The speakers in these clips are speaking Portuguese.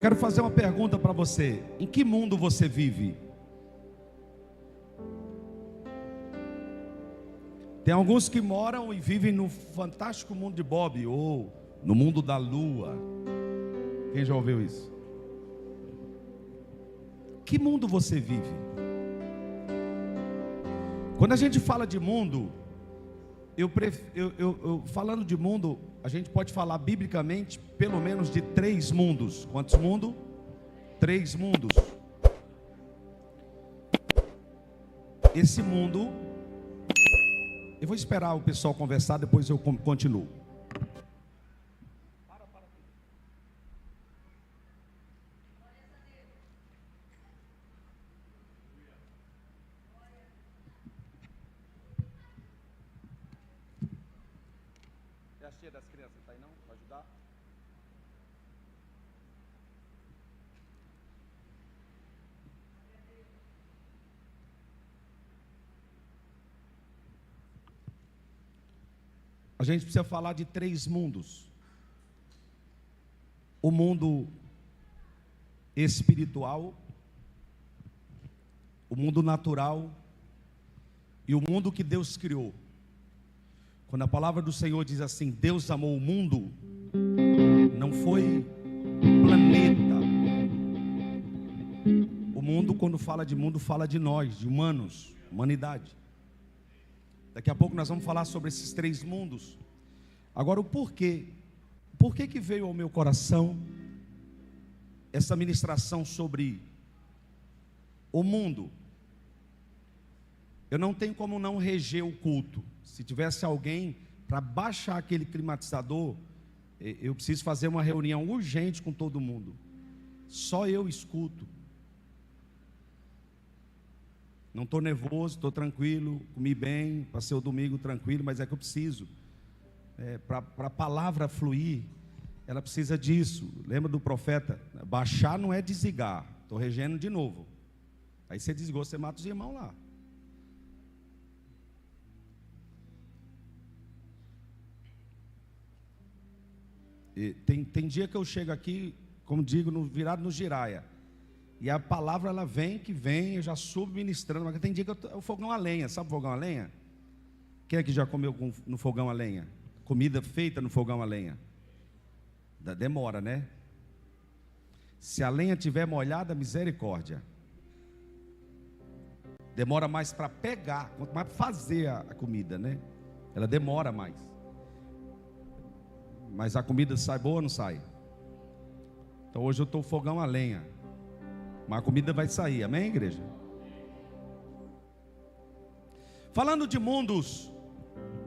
Quero fazer uma pergunta para você: em que mundo você vive? Tem alguns que moram e vivem no fantástico mundo de Bob, ou no mundo da lua. Quem já ouviu isso? Que mundo você vive? Quando a gente fala de mundo, falando de mundo, a gente pode falar biblicamente pelo menos de 3 mundos. Quantos mundos? 3 mundos. Esse mundo, eu vou esperar o pessoal conversar, depois eu continuo. É a tia das crianças, tá aí não? Vai ajudar? A gente precisa falar de 3 mundos: o mundo espiritual, o mundo natural e o mundo que Deus criou. Quando a palavra do Senhor diz assim: Deus amou o mundo, não foi o planeta. O mundo, quando fala de mundo, fala de nós, de humanos, humanidade. Daqui a pouco nós vamos falar sobre esses 3 mundos. Agora, o porquê? Por que veio ao meu coração essa ministração sobre o mundo? Eu não tenho como não reger o culto. Se tivesse alguém para baixar aquele climatizador, eu preciso fazer uma reunião urgente com todo mundo. Só eu escuto. Não estou nervoso, estou tranquilo, comi bem, passei o domingo tranquilo, mas é que eu preciso. Para a palavra fluir, ela precisa disso. Lembra do profeta? Baixar não é desligar. Estou regendo de novo. Aí você desligou, você mata os irmãos lá. E tem dia que eu chego aqui, como digo, virado no giraia. E a palavra ela vem, eu já subo ministrando. Mas tem dia que o fogão a lenha, sabe o fogão a lenha? Quem é que já comeu no fogão a lenha? Comida feita no fogão a lenha. Demora, né? Se a lenha tiver molhada, misericórdia. Demora mais para pegar, quanto mais para fazer a comida, né? Ela demora mais. Mas a comida sai boa ou não sai? Então hoje eu estou fogão a lenha. Mas a comida vai sair, amém, igreja? Falando de mundos,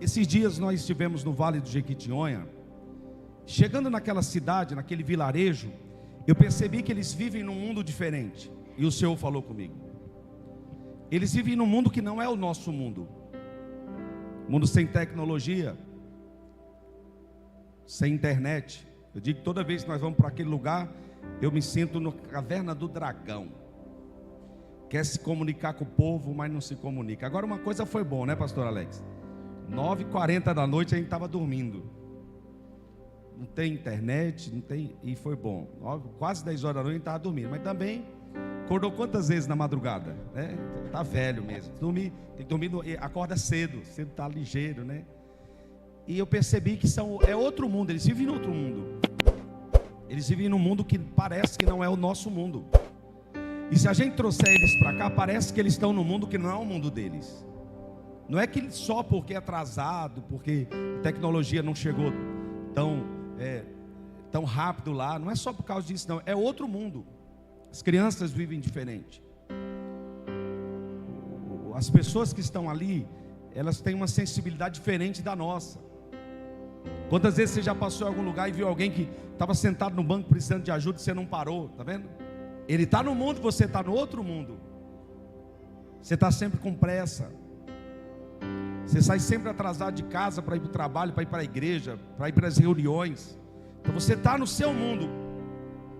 esses dias nós estivemos no Vale do Jequitinhonha. Chegando naquela cidade, naquele vilarejo, eu percebi que eles vivem num mundo diferente. E o Senhor falou comigo. Eles vivem num mundo que não é o nosso mundo. Mundo sem tecnologia, sem internet. Eu digo que toda vez que nós vamos para aquele lugar, eu me sinto na caverna do dragão. Quer se comunicar com o povo, mas não se comunica. Agora uma coisa foi bom, né, pastor Alex? 9h40 da noite a gente estava dormindo. Não tem internet, não tem, e foi bom. Quase 10 horas da noite a gente estava dormindo. Mas também, acordou quantas vezes na madrugada? Né? Tá velho mesmo. Tem que dormir, acorda cedo tá ligeiro, né? E eu percebi que é outro mundo, eles vivem em outro mundo. Eles vivem num mundo que parece que não é o nosso mundo. E se a gente trouxer eles para cá, parece que eles estão num mundo que não é o mundo deles. Não é que só porque é atrasado, porque a tecnologia não chegou tão rápido lá. Não é só por causa disso, não. É outro mundo. As crianças vivem diferente. As pessoas que estão ali, elas têm uma sensibilidade diferente da nossa. Quantas vezes você já passou em algum lugar e viu alguém que estava sentado no banco precisando de ajuda e você não parou? Está vendo? Ele está no mundo, você está no outro mundo. Você está sempre com pressa. Você sai sempre atrasado de casa para ir para o trabalho, para ir para a igreja, para ir para as reuniões. Então você está no seu mundo.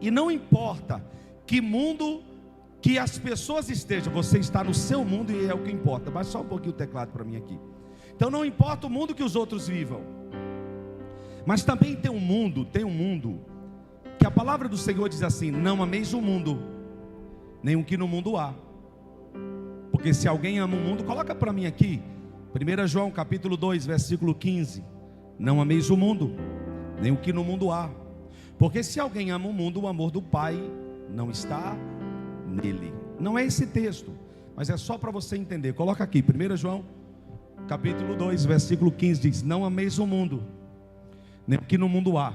E não importa que mundo que as pessoas estejam, você está no seu mundo e é o que importa. Baixa só um pouquinho o teclado para mim aqui. Então não importa o mundo que os outros vivam. Mas também tem um mundo que a palavra do Senhor diz assim: não ameis o mundo, nem o que no mundo há. Porque se alguém ama o mundo, coloca para mim aqui, 1 João capítulo 2, versículo 15. Não ameis o mundo, nem o que no mundo há. Porque se alguém ama o mundo, o amor do Pai não está nele. Não é esse texto, mas é só para você entender. Coloca aqui, 1 João capítulo 2, versículo 15 diz: não ameis o mundo, nem o que no mundo há.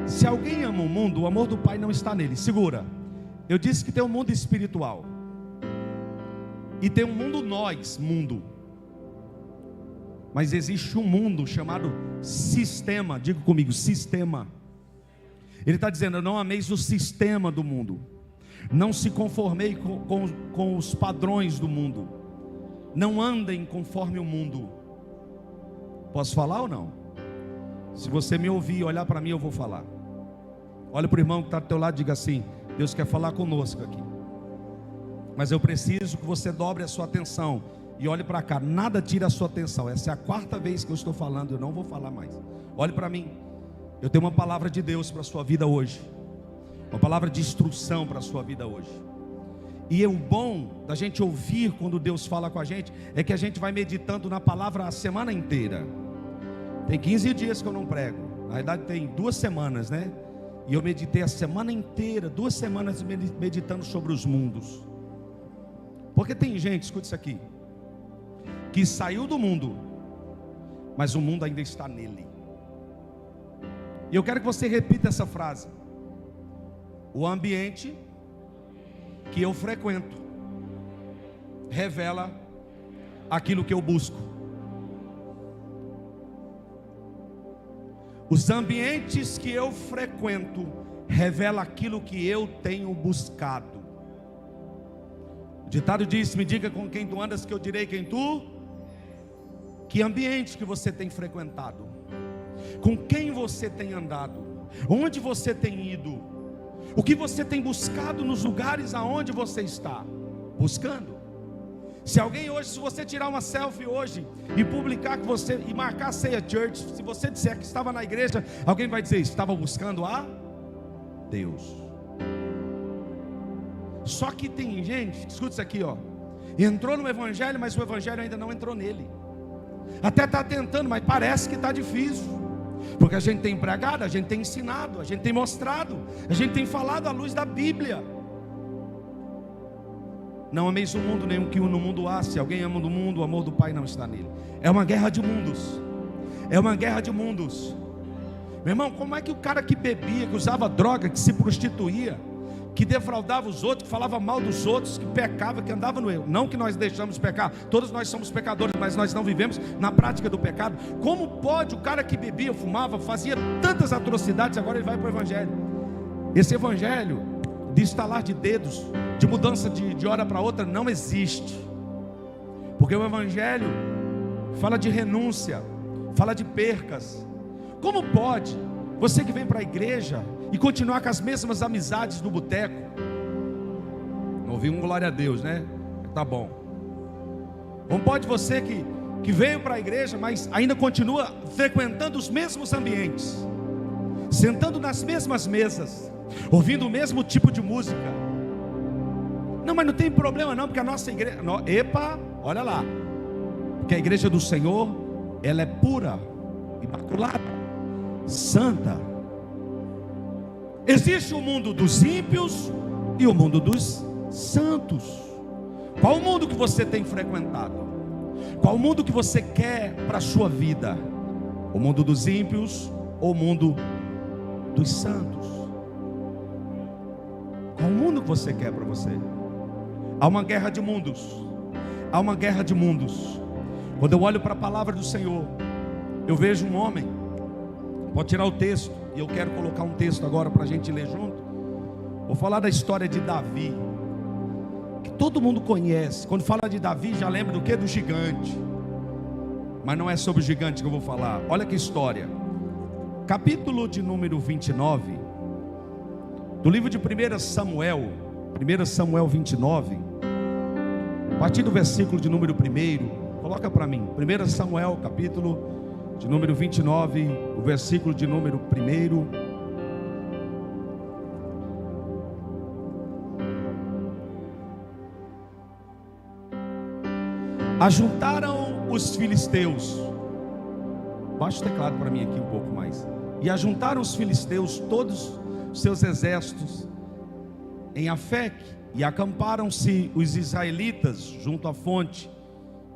Se alguém ama o mundo, o amor do Pai não está nele. Segura, eu disse que tem um mundo espiritual e tem um mundo mundo. Mas existe um mundo chamado sistema. Diga comigo, sistema. Ele está dizendo: não ameis o sistema do mundo, não se conformei com os padrões do mundo, não andem conforme o mundo. Posso falar ou não? Se você me ouvir e olhar para mim, eu vou falar. Olha para o irmão que está do teu lado e diga assim: Deus quer falar conosco aqui, mas eu preciso que você dobre a sua atenção e olhe para cá. Nada tira a sua atenção. Essa é a 4ª vez que eu estou falando, eu não vou falar mais. Olhe para mim. Eu tenho uma palavra de Deus para a sua vida hoje, uma palavra de instrução para a sua vida hoje. E o bom da gente ouvir quando Deus fala com a gente é que a gente vai meditando na palavra a semana inteira. Tem 15 dias que eu não prego, na verdade tem 2 semanas, né? E eu meditei a semana inteira, 2 semanas meditando sobre os mundos. Porque tem gente, escuta isso aqui, que saiu do mundo, mas o mundo ainda está nele. E eu quero que você repita essa frase: o ambiente que eu frequento revela aquilo que eu busco. Os ambientes que eu frequento revela aquilo que eu tenho buscado. O ditado diz: me diga com quem tu andas, que eu direi quem tu. Que ambiente que você tem frequentado? Com quem você tem andado? Onde você tem ido? O que você tem buscado nos lugares aonde você está buscando? Se alguém hoje, se você tirar uma selfie hoje e publicar que você, e marcar a Ceia Church, se você disser que estava na igreja, alguém vai dizer: estava buscando a Deus. Só que tem gente, escuta isso aqui, ó, entrou no evangelho, mas o evangelho ainda não entrou nele. Até está tentando, mas parece que está difícil. Porque a gente tem pregado, a gente tem ensinado, a gente tem mostrado, a gente tem falado à luz da Bíblia. Não ameis o mundo, nem o que no mundo há. Se alguém ama do mundo, o amor do Pai não está nele. É uma guerra de mundos. É uma guerra de mundos. Meu irmão, como é que o cara que bebia, que usava droga, que se prostituía, que defraudava os outros, que falava mal dos outros, que pecava, que andava no erro? Não que nós deixamos pecar, todos nós somos pecadores, mas nós não vivemos na prática do pecado. Como pode o cara que bebia, fumava, fazia tantas atrocidades, agora ele vai para o evangelho? Esse evangelho de estalar de dedos, de mudança de hora para outra, não existe. Porque o evangelho fala de renúncia, fala de percas. Como pode você que vem para a igreja e continuar com as mesmas amizades do boteco? Não ouvi um glória a Deus, né? Tá bom. Como pode você que veio para a igreja, mas ainda continua frequentando os mesmos ambientes, sentando nas mesmas mesas, ouvindo o mesmo tipo de música? Não, mas não tem problema não, porque a nossa igreja... Epa, olha lá. Porque a igreja do Senhor, ela é pura, imaculada, santa. Existe o mundo dos ímpios e o mundo dos santos. Qual o mundo que você tem frequentado? Qual o mundo que você quer para a sua vida? O mundo dos ímpios ou o mundo dos santos? Qual o mundo que você quer para você? Há uma guerra de mundos. Há uma guerra de mundos. Quando eu olho para a palavra do Senhor, eu vejo um homem. Pode tirar o texto, e eu quero colocar um texto agora para a gente ler junto. Vou falar da história de Davi, que todo mundo conhece. Quando fala de Davi, já lembra do que? Do gigante. Mas não é sobre o gigante que eu vou falar. Olha que história. Capítulo de número 29 do livro de 1 Samuel. 1 Samuel 29, a partir do versículo de número 1. Coloca para mim, 1 Samuel capítulo de número 29, o versículo de número 1. Ajuntaram os filisteus. Baixa o teclado para mim aqui um pouco mais. E ajuntaram os filisteus todos os seus exércitos em Afeque, e acamparam-se os israelitas junto à fonte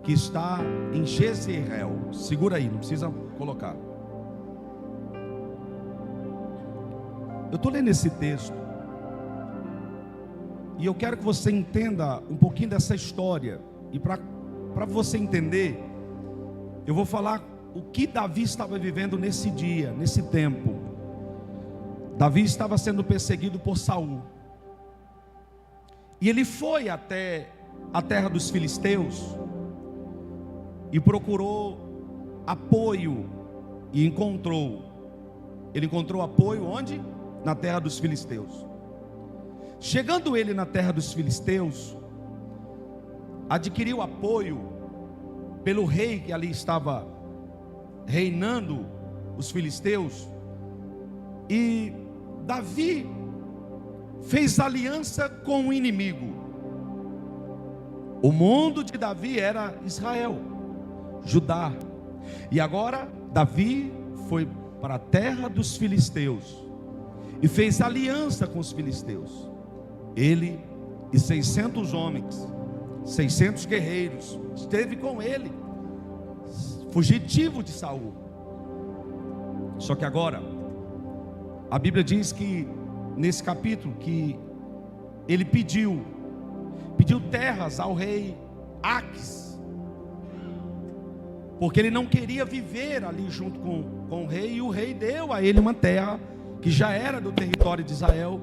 que está em Jezreel. Segura aí, não precisa colocar. Eu estou lendo esse texto e eu quero que você entenda um pouquinho dessa história. E para você entender, eu vou falar o que Davi estava vivendo nesse dia, nesse tempo. Davi estava sendo perseguido por Saul, e ele foi até a terra dos filisteus e procurou apoio, e encontrou. Ele encontrou apoio onde? Na terra dos filisteus. Chegando ele na terra dos filisteus, adquiriu apoio pelo rei que ali estava reinando os filisteus. E Davi fez aliança com o inimigo. O mundo de Davi era Israel, Judá. E agora Davi foi para a terra dos filisteus e fez aliança com os filisteus. Ele e 600 homens, 600 guerreiros, esteve com ele, fugitivo de Saul. Só que agora a Bíblia diz que nesse capítulo que ele pediu terras ao rei Aques, porque ele não queria viver ali junto com o rei, e o rei deu a ele uma terra que já era do território de Israel.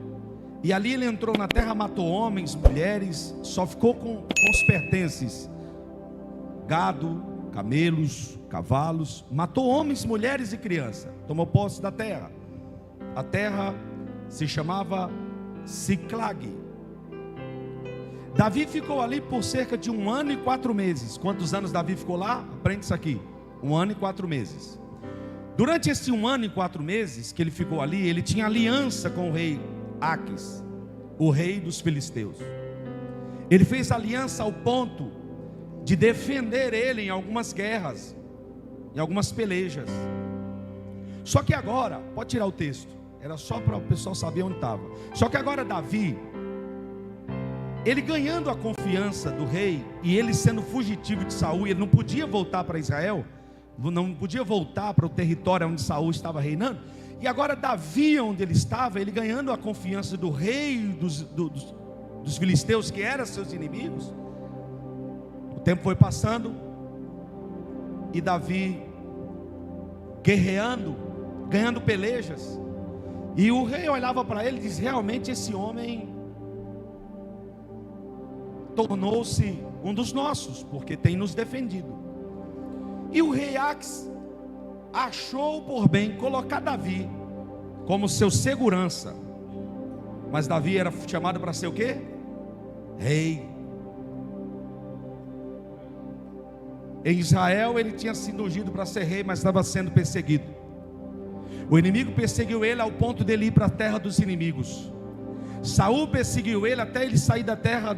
E ali ele entrou na terra, matou homens, mulheres, só ficou com os pertences, gado, camelos, cavalos, matou homens, mulheres e crianças, tomou posse da terra. A terra se chamava Siclag. Davi ficou ali por cerca de 1 ano e 4 meses. Quantos anos Davi ficou lá? Aprende isso aqui: 1 ano e 4 meses. Durante esse 1 ano e 4 meses que ele ficou ali, ele tinha aliança com o rei Aques, o rei dos filisteus. Ele fez aliança ao ponto de defender ele em algumas guerras, em algumas pelejas. Só que agora, pode tirar o texto, era só para o pessoal saber onde estava. Só que agora Davi, ele ganhando a confiança do rei, e ele sendo fugitivo de Saul, ele não podia voltar para Israel, não podia voltar para o território onde Saul estava reinando. E agora Davi, onde ele estava, ele ganhando a confiança do rei dos filisteus, que eram seus inimigos. O tempo foi passando, e Davi guerreando, ganhando pelejas, e o rei olhava para ele e dizia: realmente esse homem tornou-se um dos nossos, porque tem nos defendido. E o rei Aques achou por bem colocar Davi como seu segurança. Mas Davi era chamado para ser o quê? Rei. Em Israel ele tinha sido ungido para ser rei, mas estava sendo perseguido. O inimigo perseguiu ele ao ponto dele ir para a terra dos inimigos. Saul perseguiu ele até ele sair da terra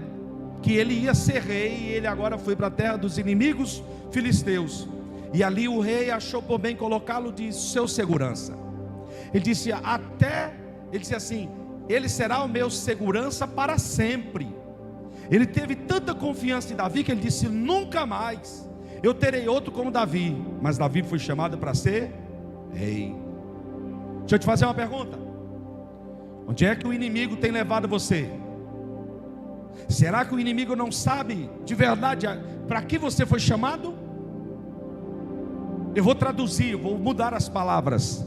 que ele ia ser rei, e ele agora foi para a terra dos inimigos filisteus. E ali o rei achou por bem colocá-lo de seu segurança. Ele disse assim: ele será o meu segurança para sempre. Ele teve tanta confiança em Davi que ele disse: nunca mais eu terei outro como Davi. Mas Davi foi chamado para ser rei. Deixa eu te fazer uma pergunta: onde é que o inimigo tem levado você? Será que o inimigo não sabe de verdade para que você foi chamado? Eu vou traduzir, eu vou mudar as palavras.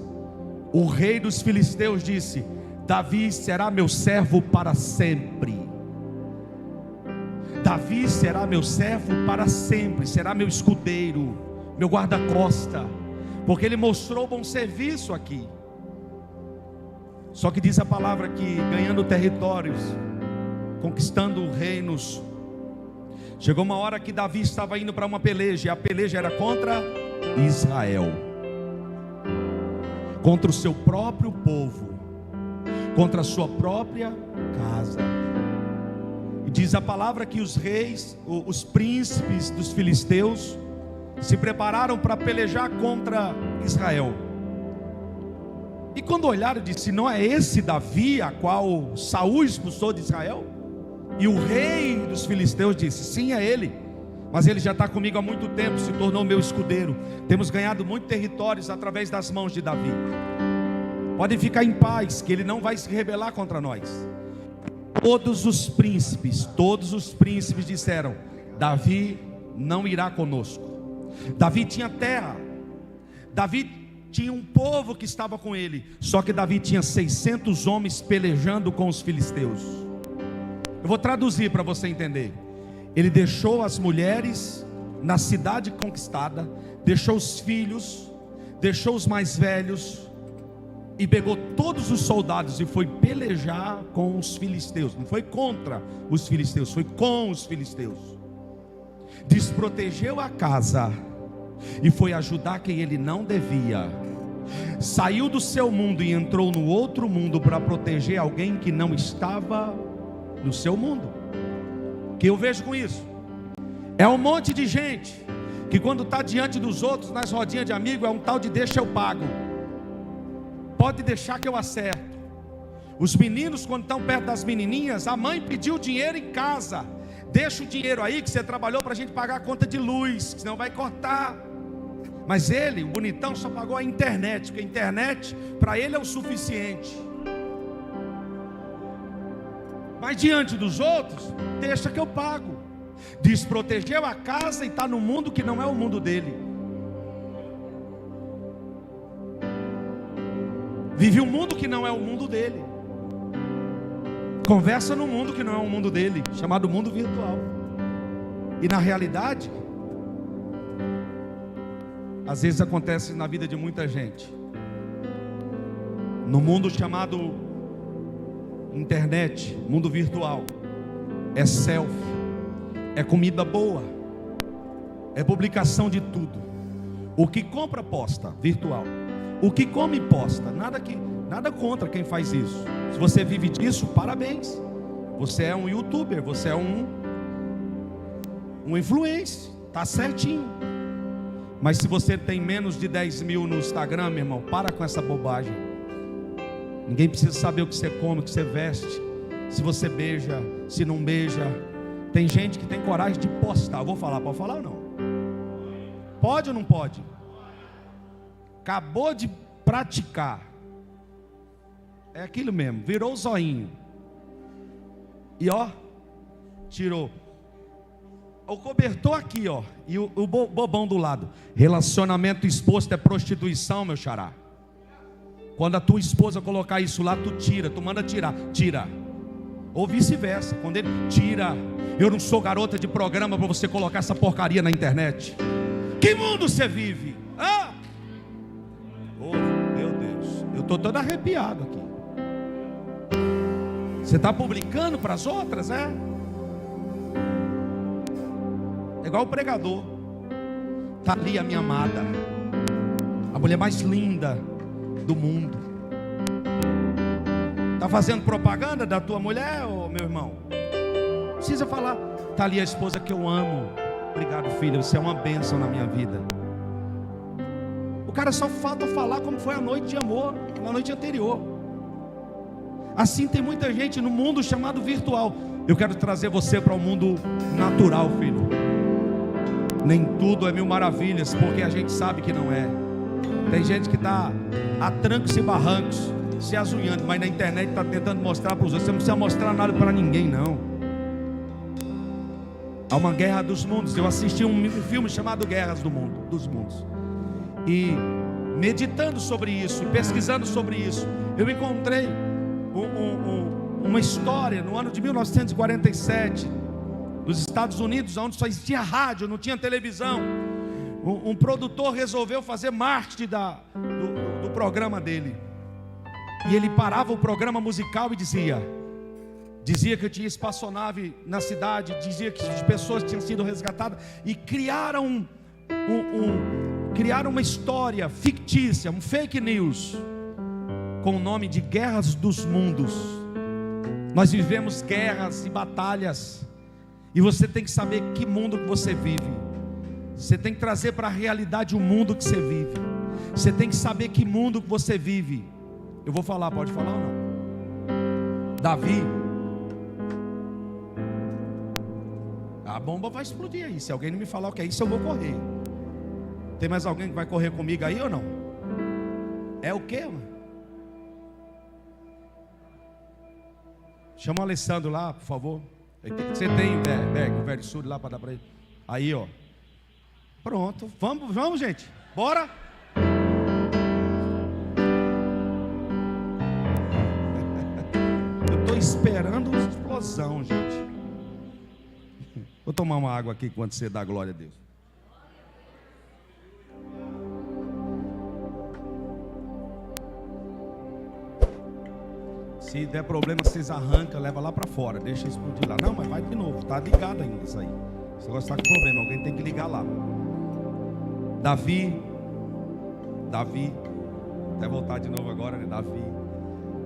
O rei dos filisteus disse: Davi será meu servo para sempre. Davi será meu servo para sempre, será meu escudeiro, meu guarda-costa, porque ele mostrou bom serviço aqui. Só que diz a palavra que ganhando territórios, conquistando reinos, chegou uma hora que Davi estava indo para uma peleja, e a peleja era contra Israel, contra o seu próprio povo, contra a sua própria casa. E diz a palavra que os reis, os príncipes dos filisteus, se prepararam para pelejar contra Israel. E quando olharam, disse: não é esse Davi a qual Saul expulsou de Israel? E o rei dos filisteus disse: sim, é ele, mas ele já está comigo há muito tempo, se tornou meu escudeiro. Temos ganhado muitos territórios através das mãos de Davi. Podem ficar em paz, que ele não vai se rebelar contra nós. Todos os príncipes disseram: Davi não irá conosco. Davi tinha terra, Davi tinha um povo que estava com ele, só que Davi tinha 600 homens pelejando com os filisteus. Eu vou traduzir para você entender. Ele deixou as mulheres na cidade conquistada, deixou os filhos, deixou os mais velhos, e pegou todos os soldados e foi pelejar com os filisteus. Não foi contra os filisteus, foi com os filisteus. Desprotegeu a casa e foi ajudar quem ele não devia. Saiu do seu mundo e entrou no outro mundo para proteger alguém que não estava no seu mundo. O que eu vejo com isso? É um monte de gente que quando está diante dos outros, nas rodinhas de amigo, é um tal de deixa eu pago. Pode deixar que eu acerto. Os meninos, quando estão perto das menininhas, a mãe pediu dinheiro em casa: deixa o dinheiro aí que você trabalhou para a gente pagar a conta de luz, senão vai cortar. Mas ele, o bonitão, só pagou a internet, porque a internet para ele é o suficiente. Mas diante dos outros, deixa que eu pago. Desprotegeu a casa e está no mundo que não é o mundo dele. Vive um mundo que não é o mundo dele. Conversa no mundo que não é o mundo dele, chamado mundo virtual. E na realidade, às vezes acontece na vida de muita gente, no mundo chamado internet, mundo virtual, é selfie, é comida boa, é publicação de tudo. O que compra posta, virtual. O que come posta. Nada contra quem faz isso. Se você vive disso, parabéns. Você é um youtuber, você é um influencer, está certinho. Mas se você tem menos de 10 mil no Instagram, meu irmão, para com essa bobagem. Ninguém precisa saber o que você come, o que você veste, se você beija, se não beija. Tem gente que tem coragem de postar. Eu vou falar, pode falar ou não? Pode ou não pode? Acabou de praticar. É aquilo mesmo, virou o zoinho. E ó, tirou o cobertor aqui, ó, e o bobão do lado. Relacionamento exposto é prostituição, meu xará. Quando a tua esposa colocar isso lá, tu tira, tu manda tirar, tira. Ou vice-versa, quando ele tira. Eu não sou garota de programa para você colocar essa porcaria na internet. Que mundo você vive? Ah! Oh, meu Deus, eu estou todo arrepiado aqui. Você está publicando para as outras, é? É igual o pregador. Está ali a minha amada, a mulher mais linda do mundo. Está fazendo propaganda da tua mulher, ô meu irmão? Precisa falar. Está ali a esposa que eu amo. Obrigado, filha, você é uma bênção na minha vida. O cara só falta falar como foi a noite de amor, na noite anterior. Assim tem muita gente no mundo chamado virtual. Eu quero trazer você para o mundo natural, filho. Nem tudo é mil maravilhas, porque a gente sabe que não é. Tem gente que está a trancos e barrancos, se azunhando, mas na internet está tentando mostrar para os outros. Você não precisa mostrar nada para ninguém, não. Há uma guerra dos mundos. Eu assisti um filme chamado Guerras dos Mundos. E meditando sobre isso, pesquisando sobre isso, eu encontrei uma história no ano de 1947, nos Estados Unidos, onde só existia rádio, não tinha televisão. Um produtor resolveu fazer marketing do programa dele. E ele parava o programa musical e dizia que tinha espaçonave na cidade, dizia que as pessoas tinham sido resgatadas, e criaram uma história fictícia, um fake news, com o nome de Guerras dos Mundos. Nós vivemos guerras e batalhas E você tem que saber que mundo que você vive. Você tem que trazer para a realidade o mundo que você vive. Você tem que saber que mundo que você vive. Eu vou falar, pode falar ou não? Davi, a bomba vai explodir aí. Se alguém não me falar o que é isso, eu vou correr. Tem mais alguém que vai correr comigo aí ou não? É o quê, mano? Chama o Alessandro lá, por favor. Você tem o velho surdo lá para dar para ele? Aí, ó. Pronto, vamos, gente. Bora. Eu estou esperando uma explosão, gente. Vou tomar uma água aqui enquanto você dá glória a Deus. Se der problema, vocês arrancam, leva lá para fora, deixa explodir lá. Não, mas vai de novo, tá ligado ainda isso aí. Esse negócio está com problema, alguém tem que ligar lá. Davi, até voltar de novo agora, né?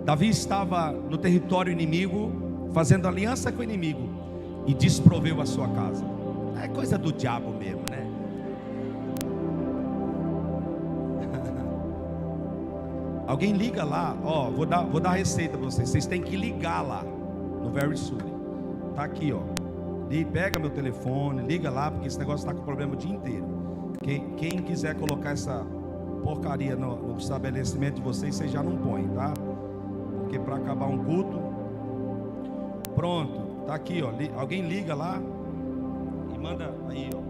Davi estava no território inimigo, fazendo aliança com o inimigo, e desproveu a sua casa. É coisa do diabo mesmo, né? Alguém liga lá, ó, vou dar a receita para vocês. Vocês têm que ligar lá no Very Suri. Tá aqui, ó. E pega meu telefone, liga lá, porque esse negócio está com problema o dia inteiro. Quem quiser colocar essa porcaria no estabelecimento de vocês já não põem, tá? Porque para acabar um culto, pronto, tá aqui, ó. Alguém liga lá e manda aí, ó.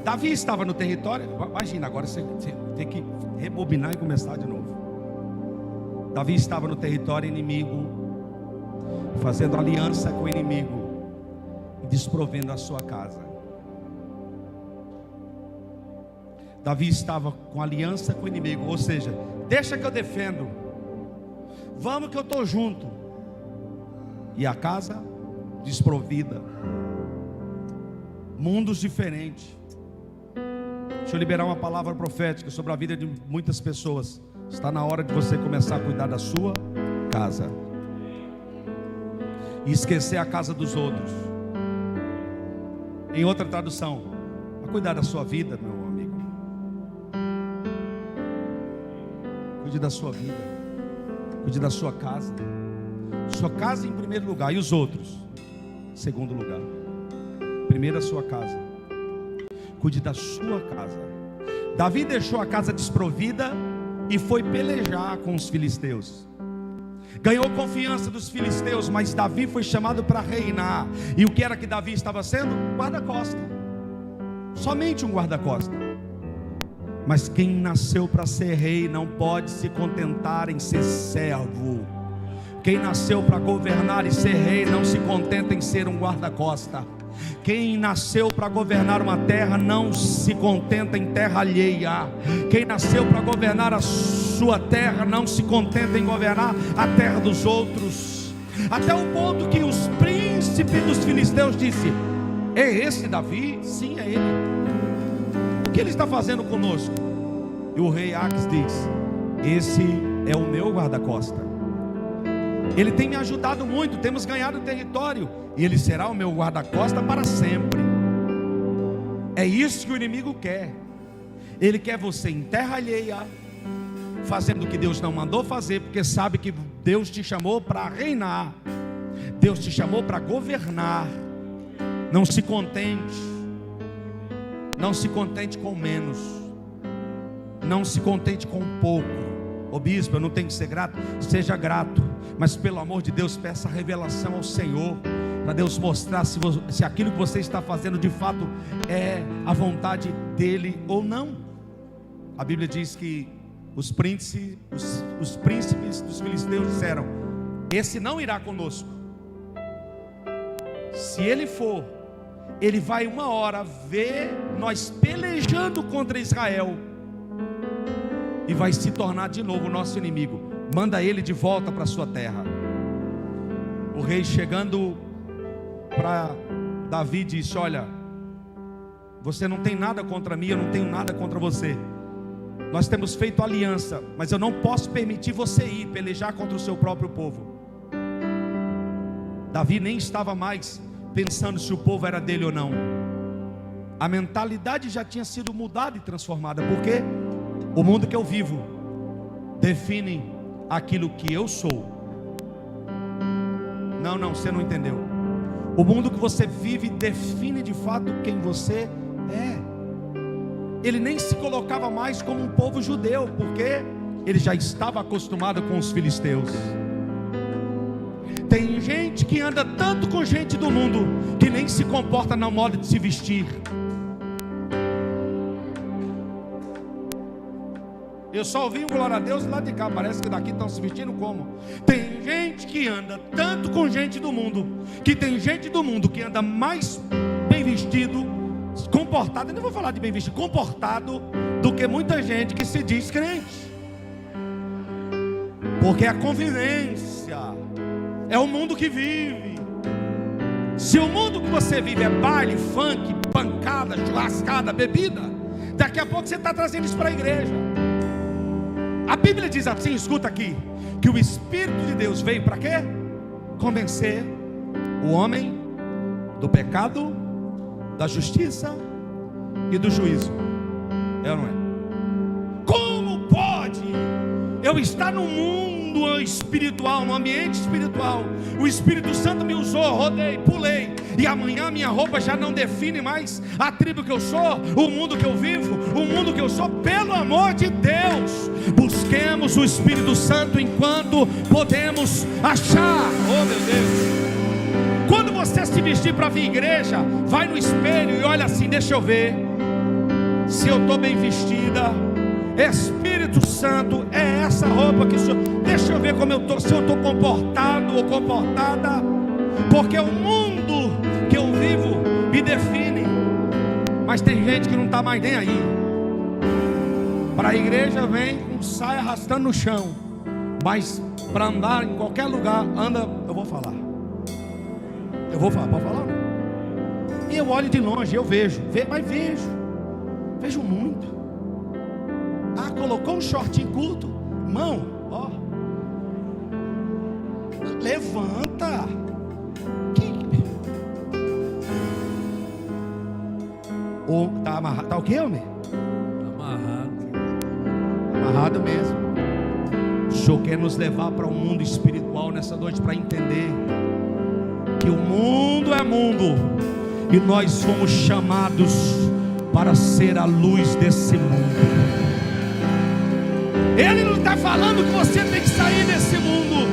Davi estava no território. Imagina, agora você tem que rebobinar e começar de novo. Davi estava no território inimigo, fazendo aliança com o inimigo e desprovendo a sua casa. Davi estava com aliança com o inimigo, ou seja, deixa que eu defendo, vamos que eu estou junto. E a casa desprovida, mundos diferentes. Deixa eu liberar uma palavra profética sobre a vida de muitas pessoas. Está na hora de você começar a cuidar da sua casa e esquecer a casa dos outros. Em outra tradução, a cuidar da sua vida, meu amigo. Cuide da sua vida, cuide da sua casa. Sua casa em primeiro lugar, e os outros em segundo lugar. Primeiro a sua casa. Cuide da sua casa. Davi deixou a casa desprovida e foi pelejar com os filisteus. Ganhou confiança dos filisteus, mas Davi foi chamado para reinar. E o que era que Davi estava sendo? Guarda-costa. Somente um guarda-costa. Mas quem nasceu para ser rei não pode se contentar em ser servo. Quem nasceu para governar e ser rei não se contenta em ser um guarda-costa. Quem nasceu para governar uma terra não se contenta em terra alheia. Quem nasceu para governar a sua terra não se contenta em governar a terra dos outros. Até o ponto que os príncipes dos filisteus disse: é esse Davi? Sim, é ele. O que ele está fazendo conosco? E o rei Aques diz: esse é o meu guarda-costa. Ele tem me ajudado muito, temos ganhado território, e ele será o meu guarda-costa para sempre. É isso que o inimigo quer. Ele quer você em terra alheia, fazendo o que Deus não mandou fazer, porque sabe que Deus te chamou para reinar, Deus te chamou para governar. Não se contente, não se contente com menos, não se contente com pouco. Ô bispo, eu não tenho que ser grato. Seja grato, mas pelo amor de Deus, peça revelação ao Senhor, para Deus mostrar se aquilo que você está fazendo de fato é a vontade dEle ou não. A Bíblia diz que os príncipes dos filisteus disseram: esse não irá conosco. Se ele for, ele vai uma hora ver nós pelejando contra Israel e vai se tornar de novo nosso inimigo. Manda ele de volta para sua terra. O rei chegando para Davi disse: olha, você não tem nada contra mim, eu não tenho nada contra você. Nós temos feito aliança, mas eu não posso permitir você ir pelejar contra o seu próprio povo. Davi nem estava mais pensando se o povo era dele ou não. A mentalidade já tinha sido mudada e transformada, porque o mundo que eu vivo define aquilo que eu sou. Não, você não entendeu. O mundo que você vive define de fato quem você é. Ele nem se colocava mais como um povo judeu, porque ele já estava acostumado com os filisteus. Tem gente que anda tanto com gente do mundo, que nem se comporta na moda de se vestir. Eu só ouvi um glória a Deus lá de cá, parece que daqui estão se vestindo como? Tem gente que anda tanto com gente do mundo, que tem gente do mundo que anda mais bem vestido, comportado, eu não vou falar de bem vestido, comportado, do que muita gente que se diz crente. Porque a convivência é o mundo que vive. Se o mundo que você vive é baile, funk, pancada, churrascada, bebida, daqui a pouco você está trazendo isso para a igreja. A Bíblia diz assim, escuta aqui, que o Espírito de Deus veio para quê? Convencer o homem do pecado, da justiça e do juízo. É ou não é? Como pode eu estar no mundo espiritual, no ambiente espiritual, o Espírito Santo me usou, rodei, pulei, e amanhã minha roupa já não define mais a tribo que eu sou, o mundo que eu vivo, o mundo que eu sou? Pelo amor de Deus, busquemos o Espírito Santo enquanto podemos achar. Oh meu Deus, quando você se vestir para vir à igreja, vai no espelho e olha assim, deixa eu ver se eu estou bem vestida. Espírito Santo, é essa roupa que o Senhor, deixa eu ver como eu estou, se eu estou comportado ou comportada, porque o mundo que eu vivo me define. Mas tem gente que não está mais nem aí. Para a igreja vem com saia arrastando no chão, mas para andar em qualquer lugar, anda, eu vou falar, pode falar? E eu olho de longe, eu vejo, mas vejo muito. Ah, colocou um shortinho curto, irmão, ó, levanta. Tá amarrado, tá o quê, homem? Amarrado mesmo. O Senhor quer nos levar para um mundo espiritual nessa noite, para entender que o mundo é mundo e nós fomos chamados para ser a luz desse mundo. Ele não está falando que você tem que sair desse mundo,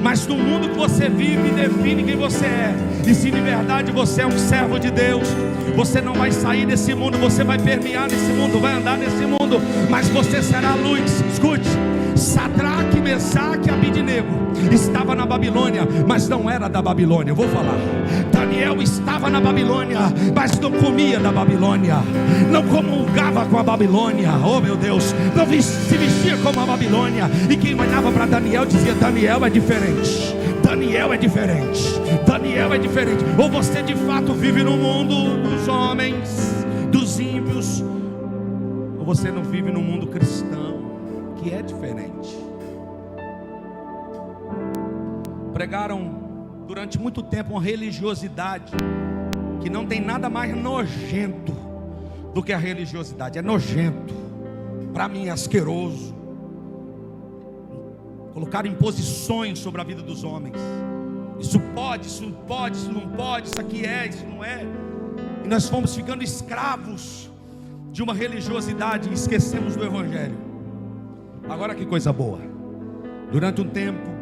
mas no mundo que você vive define quem você é. E se de verdade você é um servo de Deus, você não vai sair desse mundo, você vai permear nesse mundo, vai andar nesse mundo, mas você será a luz. Escute, Sadraque, Mesaque e Abidnego estava na Babilônia, mas não era da Babilônia. Eu vou falar. Daniel estava na Babilônia, mas não comia da Babilônia, não comungava com a Babilônia. Oh meu Deus, não se vestia como a Babilônia. E quem olhava para Daniel dizia: Daniel é diferente, Daniel é diferente, Daniel é diferente. Ou você de fato vive no mundo dos homens, dos ímpios, ou você não vive no mundo cristão, que é diferente. Pregaram durante muito tempo uma religiosidade que não tem nada mais nojento do que a religiosidade. É nojento, para mim é asqueroso. Colocaram imposições sobre a vida dos homens. Isso pode, isso não pode, isso não pode, isso aqui é, isso não é. E nós fomos ficando escravos de uma religiosidade e esquecemos do Evangelho. Agora que coisa boa, durante um tempo,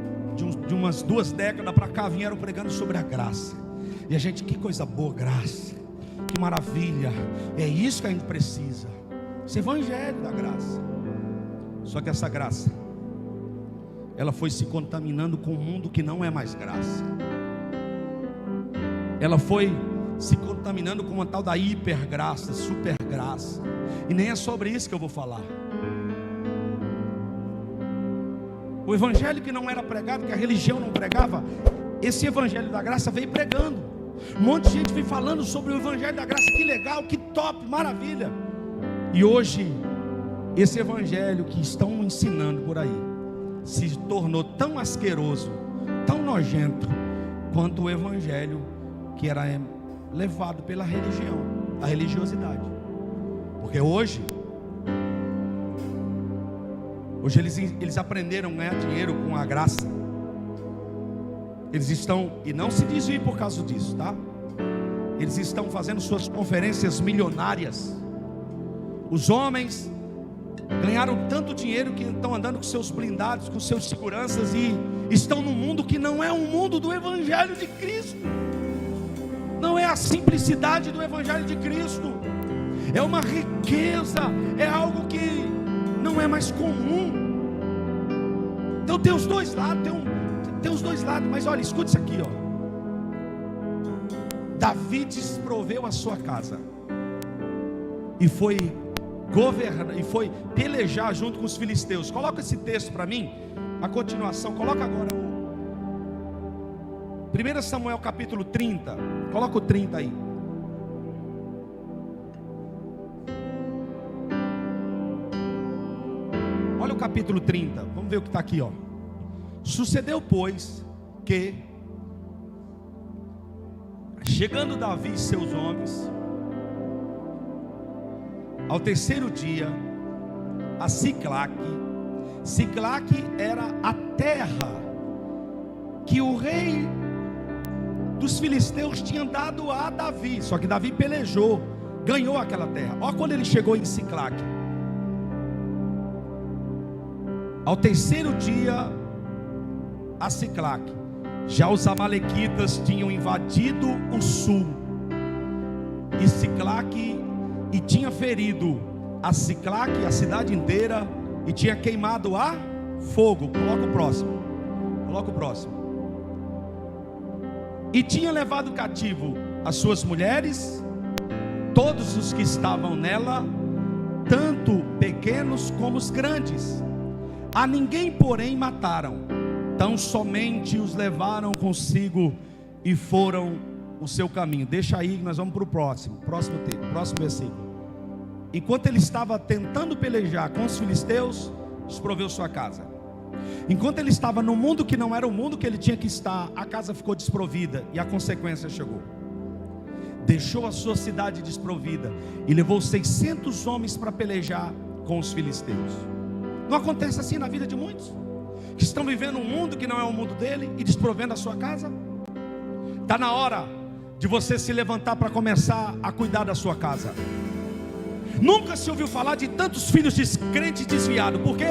de umas 2 décadas para cá, vieram pregando sobre a graça. E a gente, que coisa boa, graça, que maravilha, é isso que a gente precisa, esse Evangelho da graça. Só que essa graça, ela foi se contaminando com um mundo que não é mais graça. Ela foi se contaminando com uma tal da hipergraça, supergraça. E nem é sobre isso que eu vou falar. O evangelho que não era pregado, que a religião não pregava, esse evangelho da graça veio pregando. um monte de gente vem falando sobre o Evangelho da Graça. Que legal, que top, maravilha. E hoje, esse Evangelho que estão ensinando por aí se tornou tão asqueroso, tão nojento, quanto o Evangelho que era levado pela religião, a religiosidade. Porque hoje eles aprenderam a ganhar dinheiro com a graça. Eles estão, e não se desviem por causa disso, tá? Eles estão fazendo suas conferências milionárias. Os homens ganharam tanto dinheiro que estão andando com seus blindados, com seus seguranças, e estão num mundo que não é um mundo do Evangelho de Cristo. Não é a simplicidade do Evangelho de Cristo. É uma riqueza, é algo que não é mais comum. Então tem os dois lados, tem os dois lados. Mas olha, escute isso aqui, ó. Davi desproveu a sua casa e foi governar, e foi pelejar junto com os filisteus. Coloca esse texto para mim, a continuação. Coloca agora o 1 Samuel capítulo 30. Coloca o 30 aí. Olha o capítulo 30. Vamos ver o que está aqui, ó. Sucedeu, pois, que chegando Davi e seus homens ao terceiro dia a Siclague era a terra que o rei dos filisteus tinha dado a Davi. Só que Davi pelejou, ganhou aquela terra. Olha quando ele chegou em Siclague. Ao terceiro dia a Siclague, já os amalequitas tinham invadido o sul e Siclague, e tinha ferido a Siclague, a cidade inteira, e tinha queimado a fogo. Coloca o próximo. Coloca o próximo. E tinha levado cativo as suas mulheres, todos os que estavam nela, tanto pequenos como os grandes. A ninguém, porém, mataram. Tão somente os levaram consigo e foram o seu caminho. Deixa aí, nós vamos para o próximo versículo. Enquanto ele estava tentando pelejar com os filisteus, desproveu sua casa. Enquanto ele estava no mundo que não era o mundo que ele tinha que estar, a casa ficou desprovida, e a consequência chegou. Deixou a sua cidade desprovida e levou 600 homens para pelejar com os filisteus. Não acontece assim na vida de muitos que estão vivendo um mundo que não é o mundo dele e desprovendo a sua casa? Está na hora de você se levantar para começar a cuidar da sua casa. Nunca se ouviu falar de tantos filhos de crentes desviados, porque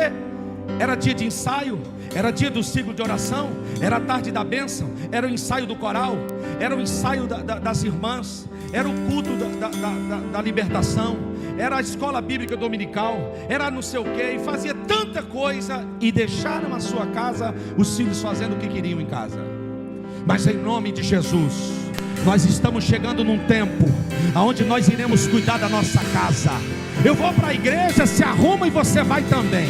era dia de ensaio, era dia do ciclo de oração, era a tarde da bênção, era o ensaio do coral, era o ensaio das irmãs, era o culto da libertação, era a escola bíblica dominical, era não sei o que, e fazia tanta coisa, e deixaram a sua casa, os filhos fazendo o que queriam em casa. Mas em nome de Jesus, nós estamos chegando num tempo onde nós iremos cuidar da nossa casa. Eu vou para a igreja, se arruma e você vai também.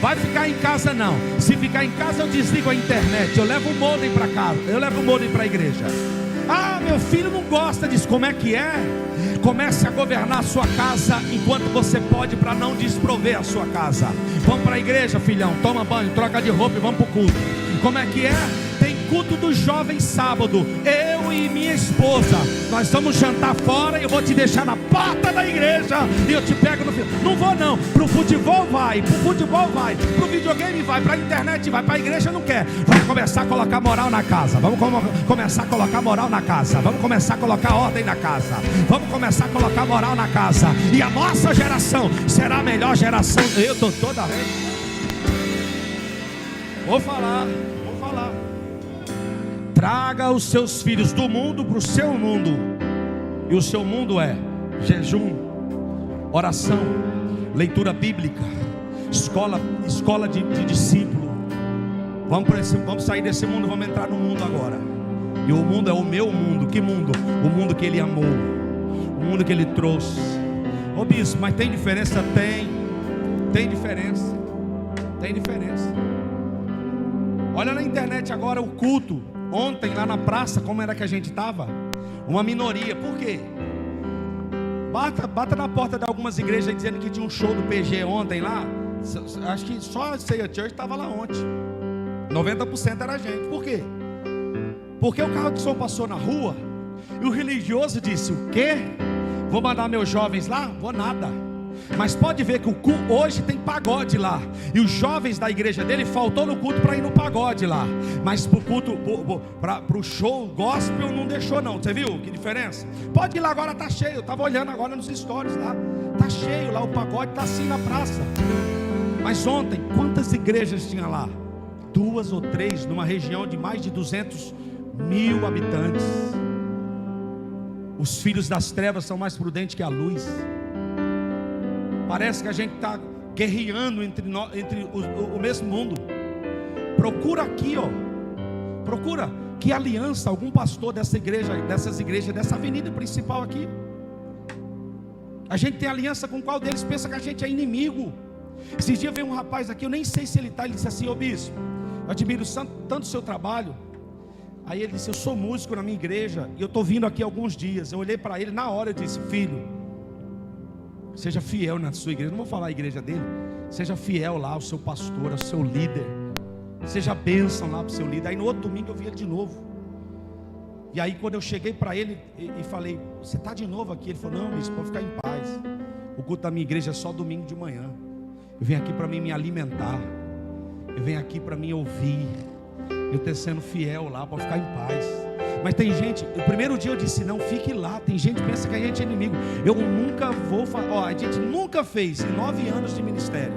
Vai ficar em casa não. Se ficar em casa eu desligo a internet, eu levo o modem para casa, eu levo o modem para a igreja. Ah, meu filho não gosta disso. Como é que é? Comece a governar a sua casa enquanto você pode, para não desprover a sua casa. Vamos para a igreja, filhão, toma banho, troca de roupa e vamos para o culto. Como é que é? Tem culto dos jovens sábado. Eu e minha esposa, nós vamos jantar fora e eu vou te deixar na porta da igreja e eu te pego no final. Não vou não. Pro futebol vai, pro videogame vai, pra internet vai, pra igreja não quer. Vamos começar a colocar moral na casa. Vamos começar a colocar moral na casa. Vamos começar a colocar ordem na casa. Vamos começar a colocar moral na casa. E a nossa geração será a melhor geração. Eu tô toda vez. Vou falar. Traga os seus filhos do mundo para o seu mundo. E o seu mundo é jejum, oração, leitura bíblica, escola de discípulo. Vamos sair desse mundo, vamos entrar no mundo agora. E o mundo é o meu mundo. Que mundo? O mundo que ele amou, o mundo que ele trouxe. Ô bispo, mas tem diferença? Tem diferença. Olha na internet agora o culto. Ontem lá na praça, como era que a gente estava? Uma minoria. Por quê? Bata na porta de algumas igrejas dizendo que tinha um show do PG ontem lá. Acho que só a Ceia Church estava lá ontem. 90% era gente. Por quê? Porque o carro de som passou na rua e o religioso disse: o quê? Vou mandar meus jovens lá? Vou nada. Mas pode ver que hoje tem pagode lá. E os jovens da igreja dele faltou no culto para ir no pagode lá. Mas para o culto, para o show gospel não deixou não. Você viu que diferença? Pode ir lá agora, está cheio. Eu estava olhando agora nos stories lá. Está cheio lá, o pagode está assim na praça. Mas ontem, quantas igrejas tinha lá? 2 ou 3, numa região de mais de 200.000 habitantes. Os filhos das trevas são mais prudentes que a luz. Parece que a gente está guerreando entre o mesmo mundo. Procura aqui, ó. Procura que aliança algum pastor dessas igrejas, dessa avenida principal aqui. A gente tem aliança com qual deles pensa que a gente é inimigo. Esses dias veio um rapaz aqui, eu nem sei se ele está. Ele disse assim: ô bispo, eu admiro tanto o seu trabalho. Aí ele disse: eu sou músico na minha igreja e eu estou vindo aqui há alguns dias. Eu olhei para ele, na hora eu disse: filho, seja fiel na sua igreja. Não vou falar a igreja dele. Seja fiel lá ao seu pastor, ao seu líder. Seja bênção lá para o seu líder. Aí no outro domingo eu vi ele de novo. E aí quando eu cheguei para ele e falei: você está de novo aqui? Ele falou: não, bispo, pode ficar em paz. O culto da minha igreja é só domingo de manhã. Eu venho aqui para mim me alimentar. Eu venho aqui para mim ouvir. Eu estou sendo fiel lá, para ficar em paz. Mas tem gente, o primeiro dia eu disse: não, fique lá. Tem gente que pensa que a gente é inimigo. Eu nunca vou falar. A gente nunca fez, em 9 anos de ministério,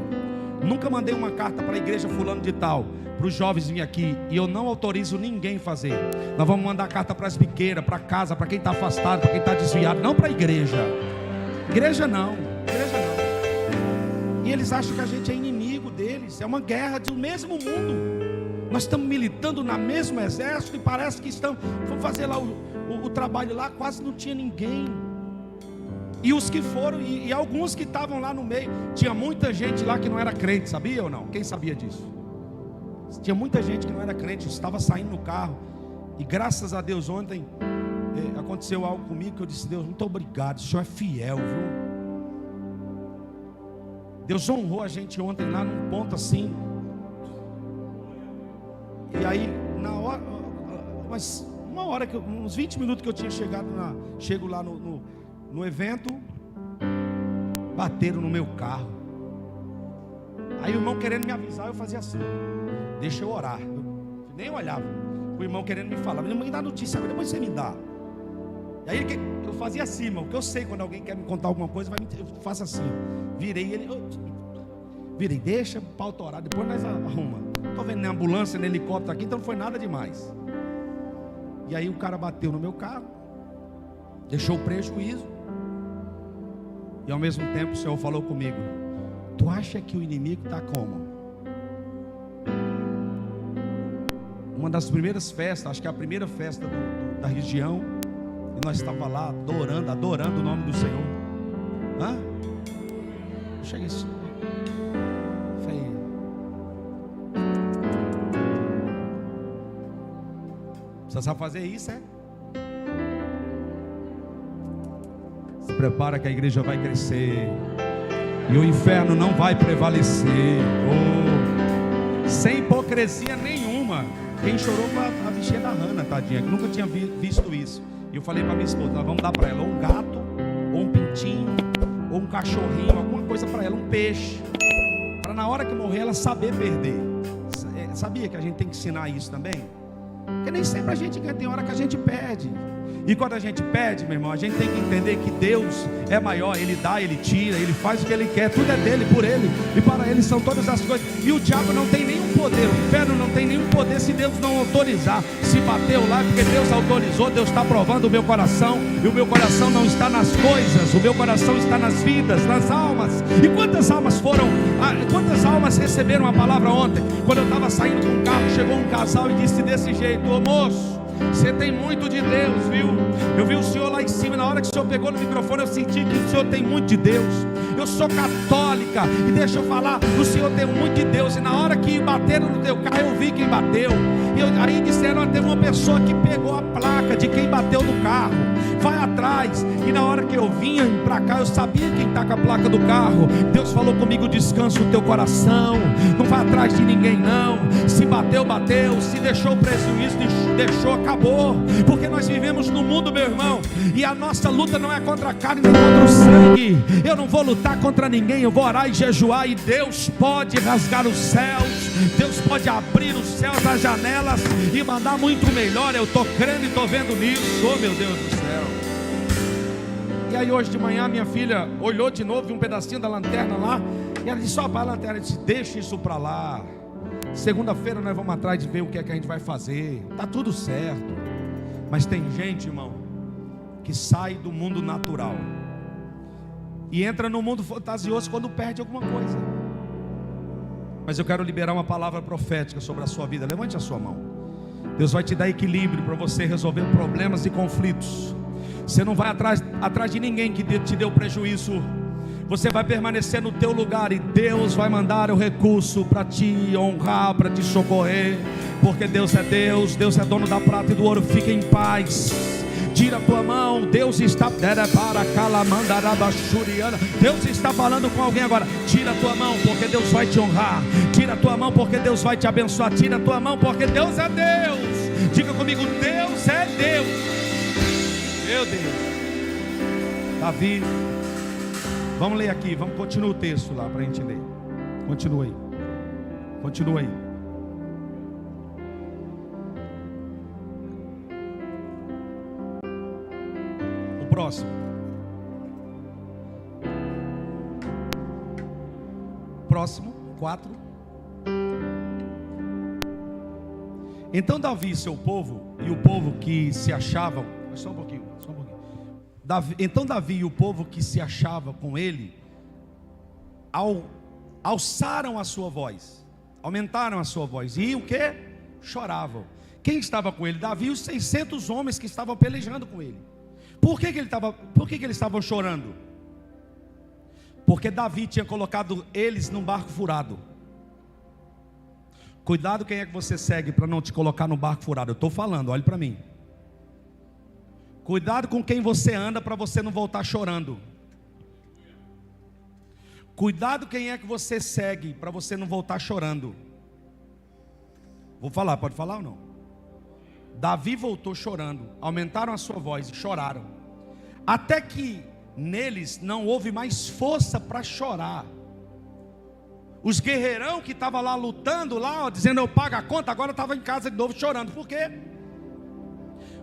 nunca mandei uma carta para a igreja fulano de tal, para os jovens vir aqui. E eu não autorizo ninguém fazer. Nós vamos mandar carta para as biqueiras, para casa, para quem está afastado, para quem está desviado. Não para a igreja. Igreja não. Igreja não. E eles acham que a gente é inimigo deles. É uma guerra do mesmo mundo. Nós estamos militando no mesmo exército e parece que estamos. Vamos fazer lá o trabalho lá, quase não tinha ninguém. E os que foram, e alguns que estavam lá no meio, tinha muita gente lá que não era crente, sabia ou não? Quem sabia disso? Tinha muita gente que não era crente, estava saindo no carro. E graças a Deus ontem aconteceu algo comigo que eu disse: Deus, muito obrigado, o Senhor é fiel, viu? Deus honrou a gente ontem lá num ponto assim. E aí, na hora, mas uma hora, uns 20 minutos que eu tinha chego lá no evento, bateram no meu carro. Aí o irmão querendo me avisar, eu fazia assim: deixa eu orar. Eu nem olhava. O irmão querendo me falar: me dá notícia, depois você me dá. E aí eu fazia assim, irmão, porque eu sei quando alguém quer me contar alguma coisa, eu faço assim. Virei, deixa o pau torar, depois nós arrumamos. Estou vendo nem ambulância, nem helicóptero aqui, então não foi nada demais. E aí o cara bateu no meu carro, deixou o prejuízo. E ao mesmo tempo o Senhor falou comigo: tu acha que o inimigo está como? Uma das primeiras festas, acho que é a primeira festa da região, e nós estávamos lá adorando o nome do Senhor. Hã? Cheguei assim. Você sabe fazer isso, é? Se prepara que a igreja vai crescer e o inferno não vai prevalecer. Oh, sem hipocrisia nenhuma. Quem chorou foi a bichinha da Hannah, tadinha, que nunca tinha visto isso. E eu falei para minha esposa: nós vamos dar para ela ou um gato, ou um pintinho, ou um cachorrinho, alguma coisa para ela, um peixe, para na hora que morrer ela saber perder. Sabia que a gente tem que ensinar isso também? Porque nem sempre a gente ganha, tem hora que a gente perde. E quando a gente perde, meu irmão, a gente tem que entender que Deus é maior. Ele dá, Ele tira, Ele faz o que Ele quer. Tudo é dEle, por Ele, e para Ele são todas as coisas. E o diabo não tem nenhum poder, o inferno não tem nenhum poder se Deus não autorizar. Se bateu lá, porque Deus autorizou. Deus está provando o meu coração. E o meu coração não está nas coisas, o meu coração está nas vidas, nas almas. E quantas almas quantas almas receberam a palavra ontem? Quando eu estava saindo com o carro, chegou um casal e disse desse jeito: ô moço, você tem muito de Deus, viu? Eu vi o senhor lá em cima. Na hora que o senhor pegou no microfone, eu senti que o senhor tem muito de Deus. Eu eu sou católica. E deixa eu falar, o Senhor tem muito de Deus. E na hora que bateram no teu carro, eu vi quem bateu. Aí disseram, tem uma pessoa que pegou a placa de quem bateu no carro. Vai atrás. E na hora que eu vinha para cá, eu sabia quem está com a placa do carro. Deus falou comigo, descansa o teu coração, não vai atrás de ninguém não. Se bateu, bateu. Se deixou prejuízo, deixou, acabou. Porque nós vivemos no mundo, meu irmão, e a nossa luta não é contra a carne nem contra o sangue. Eu não vou lutar contra ninguém, eu vou orar e jejuar. E Deus pode rasgar os céus, Deus pode abrir os céus, as janelas e mandar muito melhor. Eu estou crendo e estou vendo nisso. Oh meu Deus do céu. E aí hoje de manhã minha filha olhou de novo, viu um pedacinho da lanterna lá, e ela disse, para a lanterna. Eu disse, deixa isso para lá, segunda-feira nós vamos atrás de ver o que é que a gente vai fazer, está tudo certo. Mas tem gente, irmão, que sai do mundo natural e entra no mundo fantasioso quando perde alguma coisa. Mas eu quero liberar uma palavra profética sobre a sua vida. Levante a sua mão. Deus vai te dar equilíbrio para você resolver problemas e conflitos. Você não vai atrás de ninguém que te deu prejuízo. Você vai permanecer no teu lugar e Deus vai mandar o recurso para te honrar, para te socorrer. Porque Deus é Deus, Deus é dono da prata e do ouro. Fica em paz. Tira a tua mão. Deus está Deus está falando com alguém agora. Tira a tua mão, porque Deus vai te honrar. Tira a tua mão, porque Deus vai te abençoar. Tira a tua mão, porque Deus é Deus. Diga comigo, Deus é Deus. Meu Deus. Davi, vamos ler aqui, vamos continuar o texto lá para a gente ler. Continua aí. Continua aí. O próximo. Próximo, 4. Então Davi e seu povo, e o povo que se achavam, só um pouquinho. Então Davi e o povo que se achava com ele alçaram a sua voz, aumentaram a sua voz, e o que? Choravam. Quem estava com ele? Davi e os 600 homens que estavam pelejando com ele. Por que eles estavam chorando? Porque Davi tinha colocado eles num barco furado. Cuidado quem é que você segue para não te colocar no barco furado. Eu estou falando, olhe para mim. Cuidado com quem você anda para você não voltar chorando. Cuidado quem é que você segue para você não voltar chorando. Vou falar, pode falar ou não? Davi voltou chorando, aumentaram a sua voz e choraram, até que neles não houve mais força para chorar. Os guerreirão que estavam lá lutando, lá, dizendo eu pago a conta, agora estavam em casa de novo chorando. Por quê?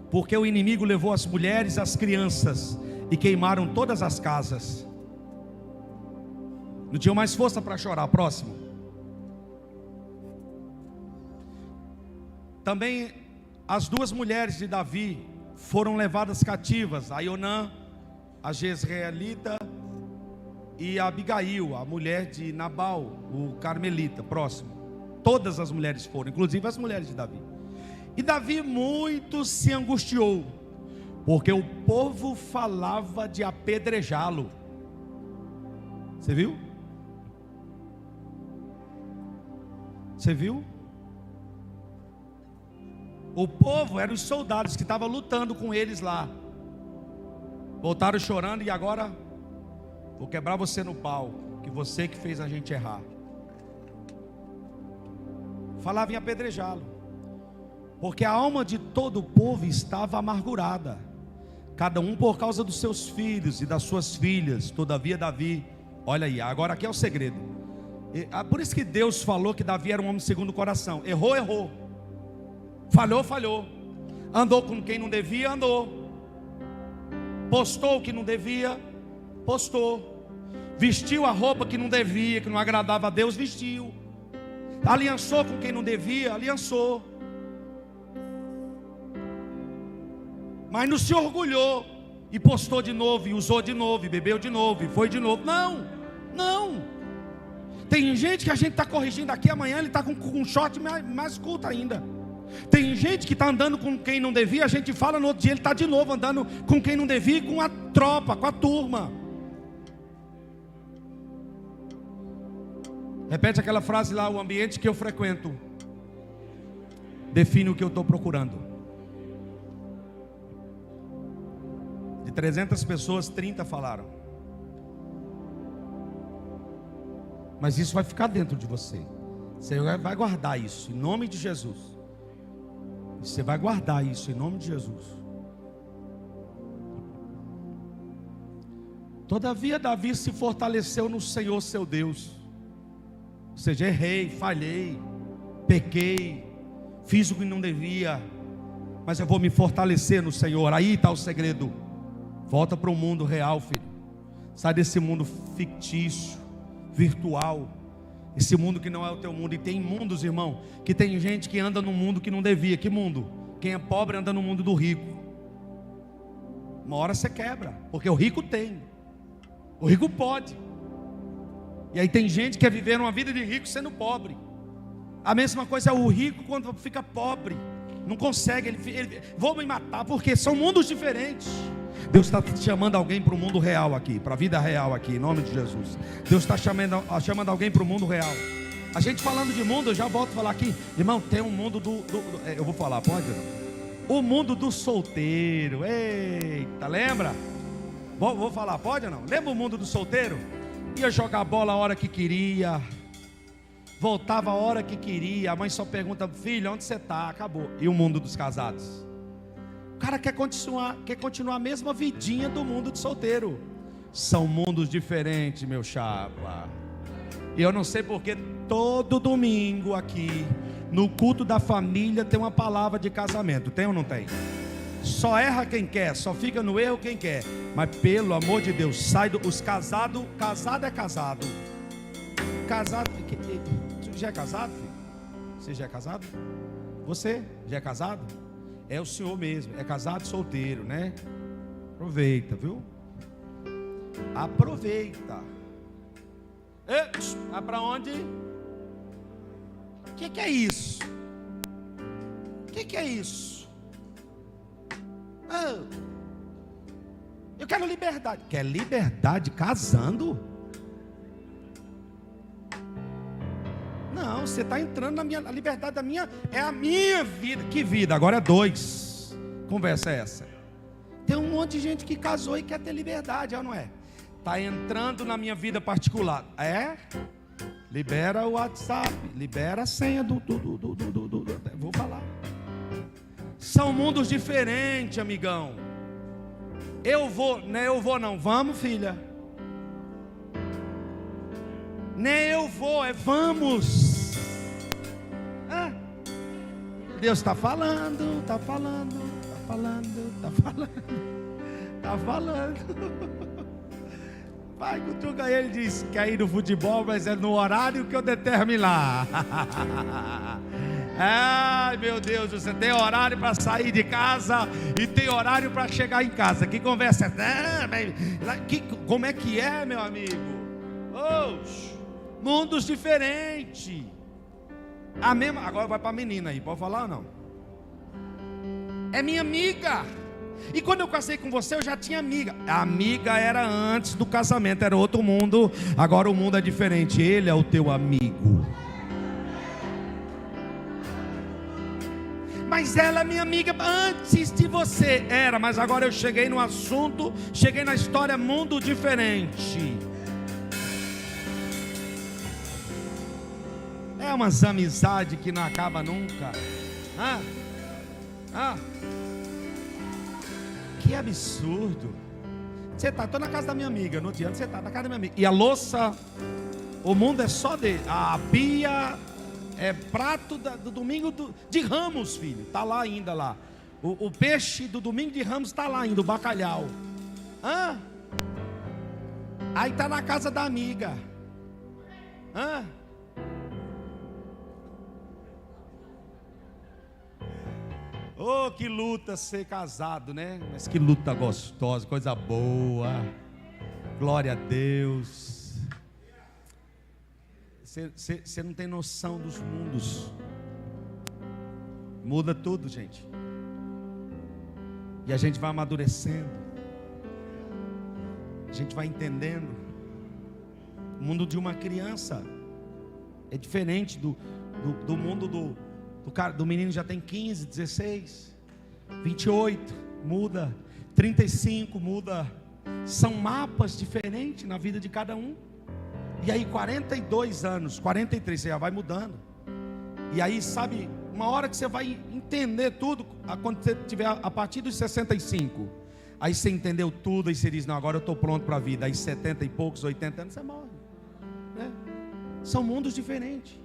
Porque o inimigo levou as mulheres, as crianças e queimaram todas as casas. Não tinham mais força para chorar. Próximo. Também as duas mulheres de Davi foram levadas cativas, a Ionã, a Jezreelita e a Abigail, a mulher de Nabal, o carmelita. Próximo. Todas as mulheres foram, inclusive as mulheres de Davi. E Davi muito se angustiou, porque o povo falava de apedrejá-lo. Você viu? Você viu? O povo eram os soldados que estavam lutando com eles lá. Voltaram chorando e agora vou quebrar você no pau, que você que fez a gente errar. Falava em apedrejá-lo. Porque a alma de todo o povo estava amargurada, cada um por causa dos seus filhos e das suas filhas. Todavia Davi, olha aí, agora aqui é o segredo. Por isso que Deus falou que Davi era um homem segundo o coração. Errou, errou. Falhou, falhou. Andou com quem não devia, andou. Postou o que não devia, postou. Vestiu a roupa que não devia, que não agradava a Deus, vestiu. Aliançou com quem não devia, aliançou. Mas não se orgulhou e postou de novo, e usou de novo, e bebeu de novo, e foi de novo. Não, não. Tem gente que a gente está corrigindo aqui, amanhã ele está com um short mais curto ainda. Tem gente que está andando com quem não devia, a gente fala no outro dia, ele está de novo andando com quem não devia, com a tropa, com a turma. Repete aquela frase lá: o ambiente que eu frequento define o que eu estou procurando. De 300 pessoas, 30 falaram. Mas isso vai ficar dentro de você. Você vai guardar isso em nome de Jesus. Você vai guardar isso em nome de Jesus. Todavia Davi se fortaleceu no Senhor seu Deus. Ou seja, errei, falhei, pequei, fiz o que não devia, mas eu vou me fortalecer no Senhor. Aí está o segredo. Volta para o mundo real, filho. Sai desse mundo fictício, virtual, esse mundo que não é o teu mundo. E tem mundos, irmão, que tem gente que anda num mundo que não devia. Que mundo? Quem é pobre anda no mundo do rico. Uma hora você quebra, porque o rico tem, o rico pode. E aí tem gente que quer viver uma vida de rico sendo pobre. A mesma coisa é o rico quando fica pobre, não consegue, vou me matar, porque são mundos diferentes. Deus está chamando alguém para o mundo real aqui, para a vida real aqui, em nome de Jesus. Deus está chamando alguém para o mundo real. A gente falando de mundo, eu já volto a falar aqui, irmão, tem um mundo eu vou falar, pode não? O mundo do solteiro. Eita, lembra? Vou falar, pode ou não? Lembra o mundo do solteiro? Ia jogar bola a hora que queria, voltava a hora que queria. A mãe só pergunta: filho, onde você está? Acabou. E o mundo dos casados? O cara quer continuar a mesma vidinha do mundo de solteiro. São mundos diferentes, meu chapa. E eu não sei porque todo domingo aqui no culto da família tem uma palavra de casamento. Tem ou não tem? Só erra quem quer, só fica no erro quem quer. Mas pelo amor de Deus, sai os casados. Casado é casado. Casado. Você já é casado, filho? Você já é casado? Você já é casado? É o senhor mesmo, é casado solteiro, né? Aproveita, viu? Aproveita. Vai para onde? O que é isso? O que é isso? Eu quero liberdade. Quer liberdade casando? Não, você está entrando a liberdade da minha, é a minha vida. Que vida? Agora é 2. Conversa é essa? Tem um monte de gente que casou e quer ter liberdade, não é? Está entrando na minha vida particular. Libera o WhatsApp, libera a senha vou falar. São mundos diferentes, amigão. Eu vou não. Vamos, filha. Nem eu vou, é vamos. Deus está falando. Vai, cutuca ele, diz que ir no futebol, mas é no horário que eu determinar. Ai, meu Deus, você tem horário para sair de casa e tem horário para chegar em casa. Que conversa é? Como é que é, meu amigo? Mundos diferentes. Agora vai para a menina aí, pode falar ou não? É minha amiga. E quando eu casei com você, eu já tinha amiga. A amiga era antes do casamento, era outro mundo. Agora o mundo é diferente. Ele é o teu amigo. Mas ela é minha amiga antes de você. Era, mas agora eu cheguei no assunto, cheguei na história, mundo diferente. É umas amizades que não acaba nunca. Que absurdo. Você tá, tô na casa da minha amiga. No outro ano você tá na casa da minha amiga. E a louça, o mundo é só dele. A pia é prato do domingo de Ramos, filho. Tá lá ainda lá. O peixe do domingo de Ramos tá lá ainda, o bacalhau. Aí tá na casa da amiga. Oh, que luta ser casado, né? Mas que luta gostosa, coisa boa. Glória a Deus. Você não tem noção dos mundos. Muda tudo, gente. E a gente vai amadurecendo. A gente vai entendendo. O mundo de uma criança. É diferente do mundo do menino que já tem 15, 16, 28, muda, 35, muda. São mapas diferentes na vida de cada um. E aí 42 anos, 43, você já vai mudando. E aí, sabe, uma hora que você vai entender tudo, quando você tiver a partir dos 65, aí você entendeu tudo, aí você diz, não, agora eu estou pronto para a vida. Aí 70 e poucos, 80 anos, você morre, né? São mundos diferentes.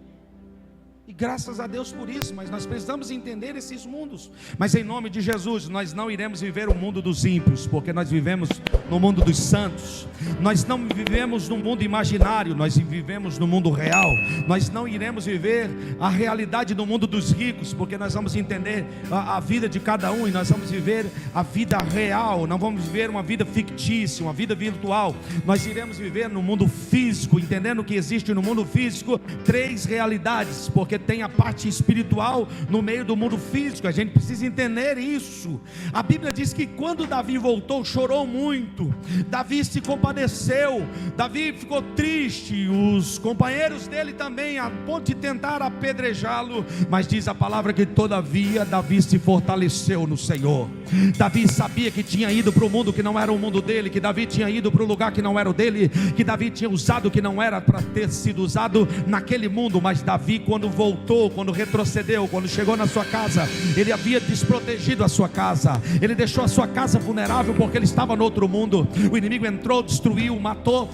E graças a Deus por isso, mas nós precisamos entender esses mundos. Mas em nome de Jesus, nós não iremos viver o mundo dos ímpios, porque nós vivemos no mundo dos santos. Nós não vivemos no mundo imaginário, nós vivemos no mundo real. Nós não iremos viver a realidade do mundo dos ricos, porque nós vamos entender a vida de cada um, e nós vamos viver a vida real. Não vamos viver uma vida fictícia, uma vida virtual. Nós iremos viver no mundo físico, entendendo que existe no mundo físico 3 realidades, porque tem a parte espiritual no meio do mundo físico. A gente precisa entender isso. A Bíblia diz que quando Davi voltou, chorou muito. Davi se compadeceu, Davi ficou triste, os companheiros dele também, a ponto de tentar apedrejá-lo. Mas diz a palavra que todavia Davi se fortaleceu no Senhor. Davi sabia que tinha ido para o mundo que não era o mundo dele, que Davi tinha ido para o lugar que não era o dele, que Davi tinha usado o que não era para ter sido usado naquele mundo. Mas Davi, quando voltou, quando retrocedeu, quando chegou na sua casa, ele havia desprotegido a sua casa, ele deixou a sua casa vulnerável, porque ele estava no outro mundo. O inimigo entrou, destruiu, matou,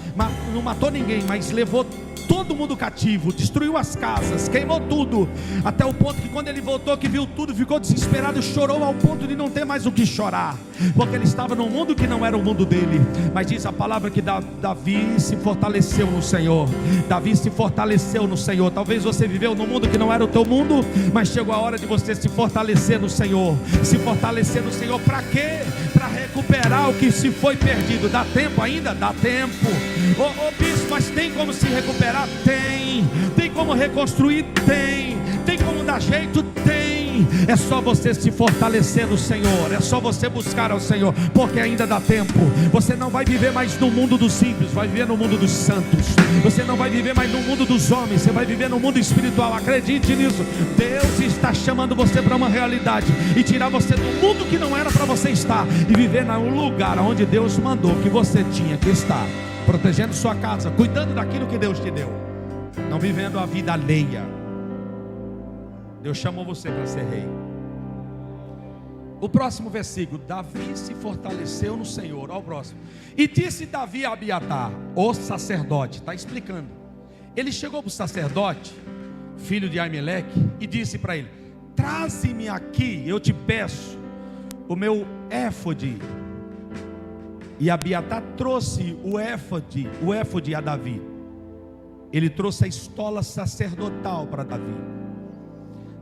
não matou ninguém, mas levou todo mundo cativo, destruiu as casas, queimou tudo, até o ponto que quando ele voltou, que viu tudo, ficou desesperado, chorou ao ponto de não ter mais o que chorar, porque ele estava num mundo que não era o mundo dele. Mas diz a palavra que Davi se fortaleceu no Senhor. Davi se fortaleceu no Senhor. Talvez você viveu num mundo que não era o teu mundo, mas chegou a hora de você se fortalecer no Senhor. Se fortalecer no Senhor, para quê? Para recuperar o que se foi perdido. Dá tempo ainda? Dá tempo. Ô bispo, mas tem como se recuperar? Tem como reconstruir? Tem como dar jeito? Tem. É só você se fortalecer no Senhor, é só você buscar ao Senhor, porque ainda dá tempo. Você não vai viver mais no mundo dos simples, vai viver no mundo dos santos. Você não vai viver mais no mundo dos homens, você vai viver no mundo espiritual. Acredite nisso. Deus está chamando você para uma realidade e tirar você do mundo que não era para você estar e viver no lugar onde Deus mandou que você tinha que estar, protegendo sua casa, cuidando daquilo que Deus te deu, não vivendo a vida alheia. Deus chamou você para ser rei. O próximo versículo: Davi se fortaleceu no Senhor. Olha o próximo. E disse Davi a Abiatar, o sacerdote. Está explicando. Ele chegou para o sacerdote, filho de Aimeleque, e disse para ele: traze-me aqui, eu te peço, o meu éfode. E Abiatar trouxe o éfode a Davi. Ele trouxe a estola sacerdotal para Davi.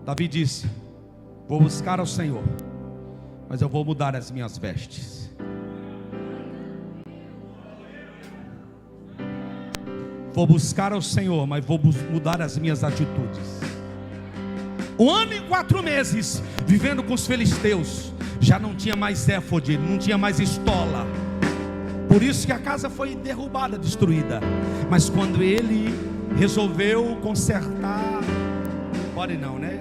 Davi disse: vou buscar ao Senhor, mas eu vou mudar as minhas vestes. Vou buscar ao Senhor, mas vou mudar as minhas atitudes. 1 ano e 4 meses vivendo com os filisteus, já não tinha mais éfode, não tinha mais estola. Por isso que a casa foi derrubada, destruída. Mas quando ele resolveu consertar, pode não, né?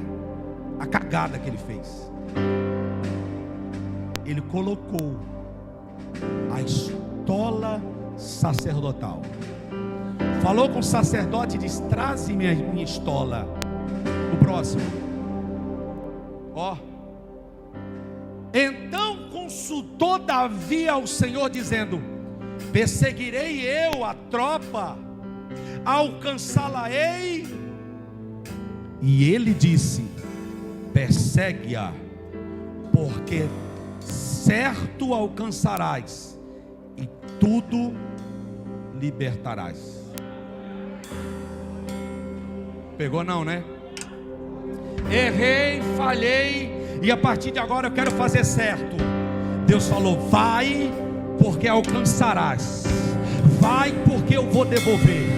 A cagada que ele fez, ele colocou a estola sacerdotal. Falou com o sacerdote e disse: traze-me a minha estola. O próximo. Então consultou Davi ao Senhor, dizendo: perseguirei eu a tropa, alcançá-la-ei? E ele disse: persegue-a, porque certo alcançarás e tudo libertarás. Pegou não, né? Errei, falhei, e a partir de agora eu quero fazer certo. Deus falou: vai, porque alcançarás. Vai, porque eu vou devolver.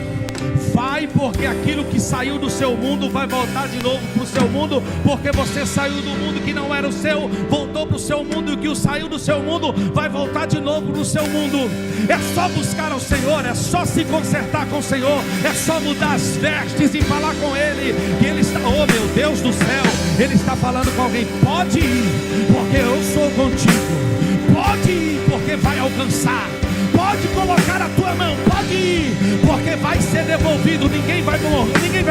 Vai, porque aquilo que saiu do seu mundo vai voltar de novo para o seu mundo, porque você saiu do mundo que não era o seu, voltou para o seu mundo, e o que saiu do seu mundo vai voltar de novo para o seu mundo. É só buscar ao Senhor, é só se consertar com o Senhor, é só mudar as vestes e falar com Ele, que Ele está, oh meu Deus do céu, Ele está falando com alguém: pode ir, porque eu sou contigo. Pode ir, porque vai alcançar. Pode colocar a tua mão, pode ir, porque vai ser devolvido. Ninguém vai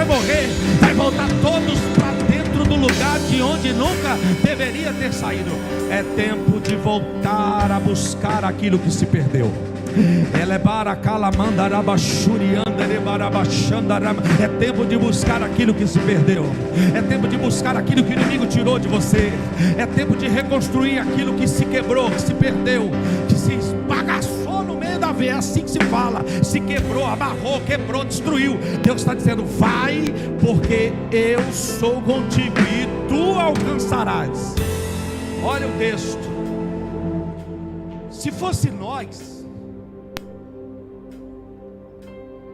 morrer, vai voltar todos para dentro do lugar de onde nunca deveria ter saído. É tempo de voltar a buscar aquilo que se perdeu. É tempo de buscar aquilo que se perdeu. É tempo de buscar aquilo que o inimigo tirou de você. É tempo de reconstruir aquilo que se quebrou, que se perdeu, que se esbagaçou no meio da via. É assim que se fala. Se quebrou, amarrou, quebrou, destruiu. Deus está dizendo: vai, porque eu sou contigo e tu alcançarás. Olha o texto. Se fosse nós,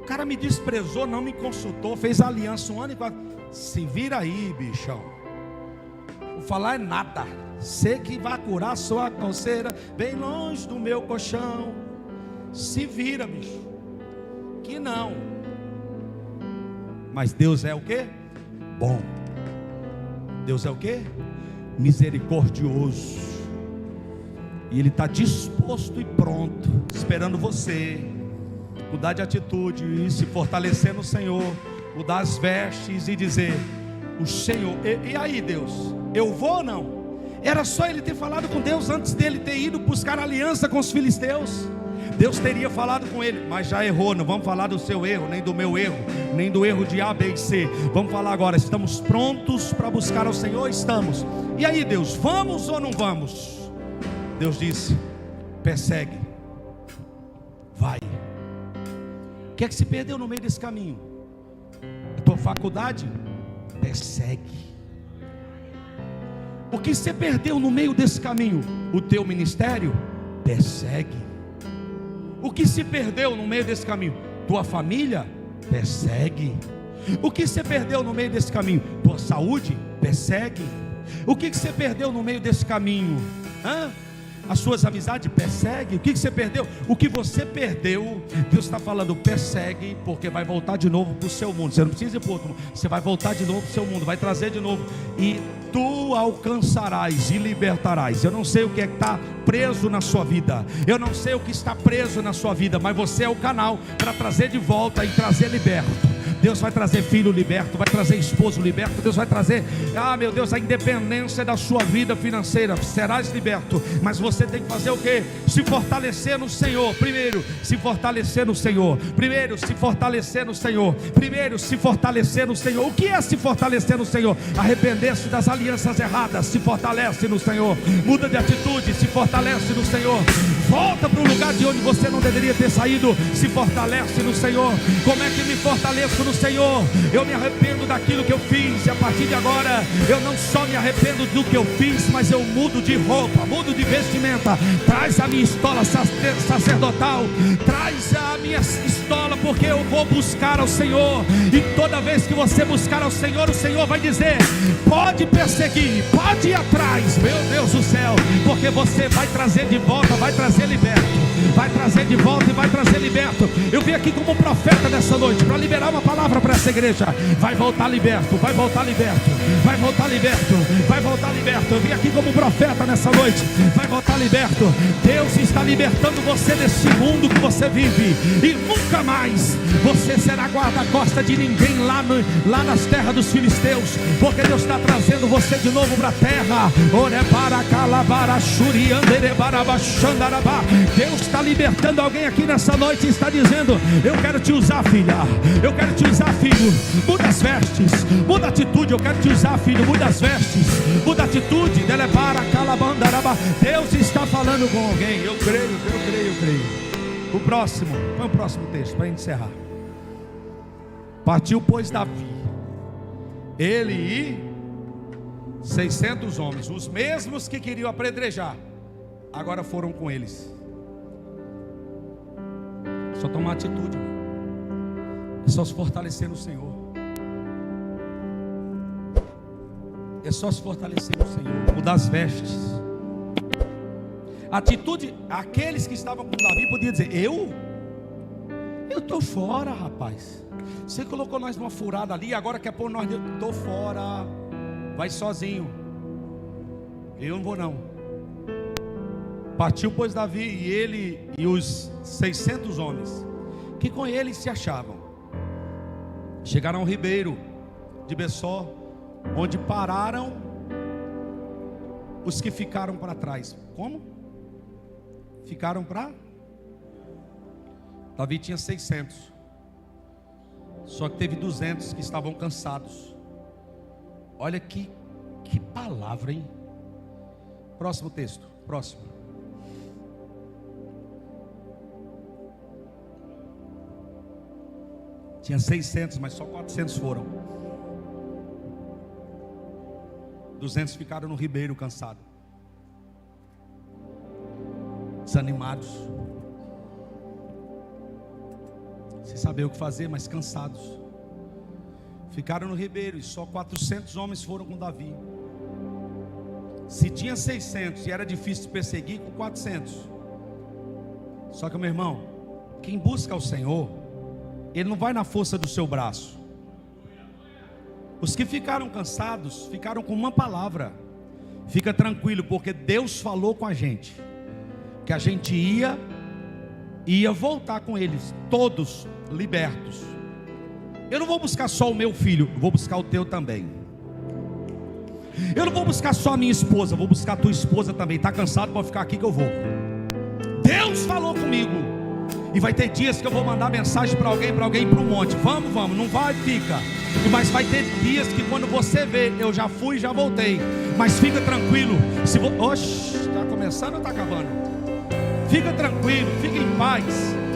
o cara me desprezou, não me consultou, fez aliança 1 ano e 4. Se vira aí, bichão. Vou falar é nada. Sei que vai curar sua coceira bem longe do meu colchão. Se vira, bicho. Que não. Mas Deus é o quê? Bom. Deus é o quê? Misericordioso. E Ele está disposto e pronto, esperando você mudar de atitude e se fortalecer no Senhor, mudar as vestes e dizer: o Senhor, e aí Deus, eu vou ou não? Era só ele ter falado com Deus antes dele ter ido buscar aliança com os filisteus. Deus teria falado com ele, mas já errou. Não vamos falar do seu erro, nem do meu erro, nem do erro de A, B e C. Vamos falar agora: estamos prontos para buscar ao Senhor? Estamos. E aí Deus, vamos ou não vamos? Deus disse: persegue, vai. O que é que se perdeu no meio desse caminho? A tua faculdade? Persegue. O que você perdeu no meio desse caminho? O teu ministério? Persegue. O que se perdeu no meio desse caminho? Tua família? Persegue. O que você perdeu no meio desse caminho? Tua saúde? Persegue. O que você perdeu no meio desse caminho? As suas amizades? Persegue. O que você perdeu? O que você perdeu, Deus está falando: persegue, porque vai voltar de novo para o seu mundo. Você não precisa ir para o outro mundo, você vai voltar de novo para o seu mundo, vai trazer de novo, e tu alcançarás e libertarás. Eu não sei o que é que está preso na sua vida, eu não sei o que está preso na sua vida, mas você é o canal para trazer de volta e trazer liberto. Deus vai trazer filho liberto, vai trazer esposo liberto. Deus vai trazer, meu Deus, a independência da sua vida financeira. Serás liberto, mas você tem que fazer o quê? Se fortalecer no Senhor. Primeiro, se fortalecer no Senhor. Primeiro, se fortalecer no Senhor. Primeiro, se fortalecer no Senhor. O que é se fortalecer no Senhor? Arrepender-se das alianças erradas. Se fortalece no Senhor. Muda de atitude, se fortalece no Senhor. Volta para o lugar de onde você não deveria ter saído. Se fortalece no Senhor. Como é que me fortaleço no Senhor? Eu me arrependo daquilo que eu fiz, e a partir de agora eu não só me arrependo do que eu fiz, mas eu mudo de roupa, mudo de vestimenta. Traz a minha estola sacerdotal, traz a minha estola, porque eu vou buscar ao Senhor. E toda vez que você buscar ao Senhor, o Senhor vai dizer: pode perseguir, pode ir atrás, meu Deus do céu, porque você vai trazer de volta, vai trazer liberto, vai trazer de volta e vai trazer liberto. Eu vim aqui como profeta nessa noite para liberar uma palavra para essa igreja. Vai voltar liberto, vai voltar liberto, vai voltar liberto, vai voltar liberto. Eu vim aqui como profeta nessa noite. Vai voltar liberto. Deus está libertando você desse mundo que você vive, e nunca mais você será guarda-costa de ninguém lá nas terras dos filisteus, porque Deus está trazendo você de novo para a terra. Deus está libertando alguém aqui nessa noite e está dizendo: eu quero te usar, filha, eu quero te usar, filho. Muda as vestes, muda a atitude. Eu quero te usar, filho, muda as vestes, muda a atitude. Deus está falando com alguém. Eu creio. O próximo, põe o próximo texto para encerrar. Partiu, pois, Davi, ele e 600 homens, os mesmos que queriam apedrejar, agora foram com eles. Só tomar atitude. É só se fortalecer no Senhor. É só se fortalecer no Senhor. Mudar as vestes. Atitude, aqueles que estavam com Davi podiam dizer: eu estou fora, rapaz. Você colocou nós numa furada ali, agora quer pôr nós. Estou fora. Vai sozinho. Eu não vou não. Partiu pois Davi e ele e os 600 homens que com ele se achavam. Chegaram ao ribeiro de Bessó, onde pararam os que ficaram para trás. Como? Ficaram para? Davi tinha 600. Só que teve 200 que estavam cansados. Olha que palavra, hein? Próximo texto, próximo. Tinha 600, mas só 400 foram. 200 ficaram no ribeiro cansados, desanimados, sem saber o que fazer, mas cansados. Ficaram no ribeiro e só 400 homens foram com Davi. Se tinha 600 e era difícil perseguir, com 400. Só que, meu irmão, quem busca o Senhor, ele não vai na força do seu braço. Os que ficaram cansados, ficaram com uma palavra: fica tranquilo, porque Deus falou com a gente que a gente ia voltar com eles, todos libertos. Eu não vou buscar só o meu filho, vou buscar o teu também. Eu não vou buscar só a minha esposa, vou buscar a tua esposa também. Está cansado, pode ficar aqui que eu vou. Deus falou comigo. E vai ter dias que eu vou mandar mensagem para alguém ir para um monte. Vamos, não vai, fica. Mas vai ter dias que quando você vê, eu já fui, já voltei. Mas fica tranquilo. Oxe, está começando ou está acabando? Fica tranquilo, fica em paz.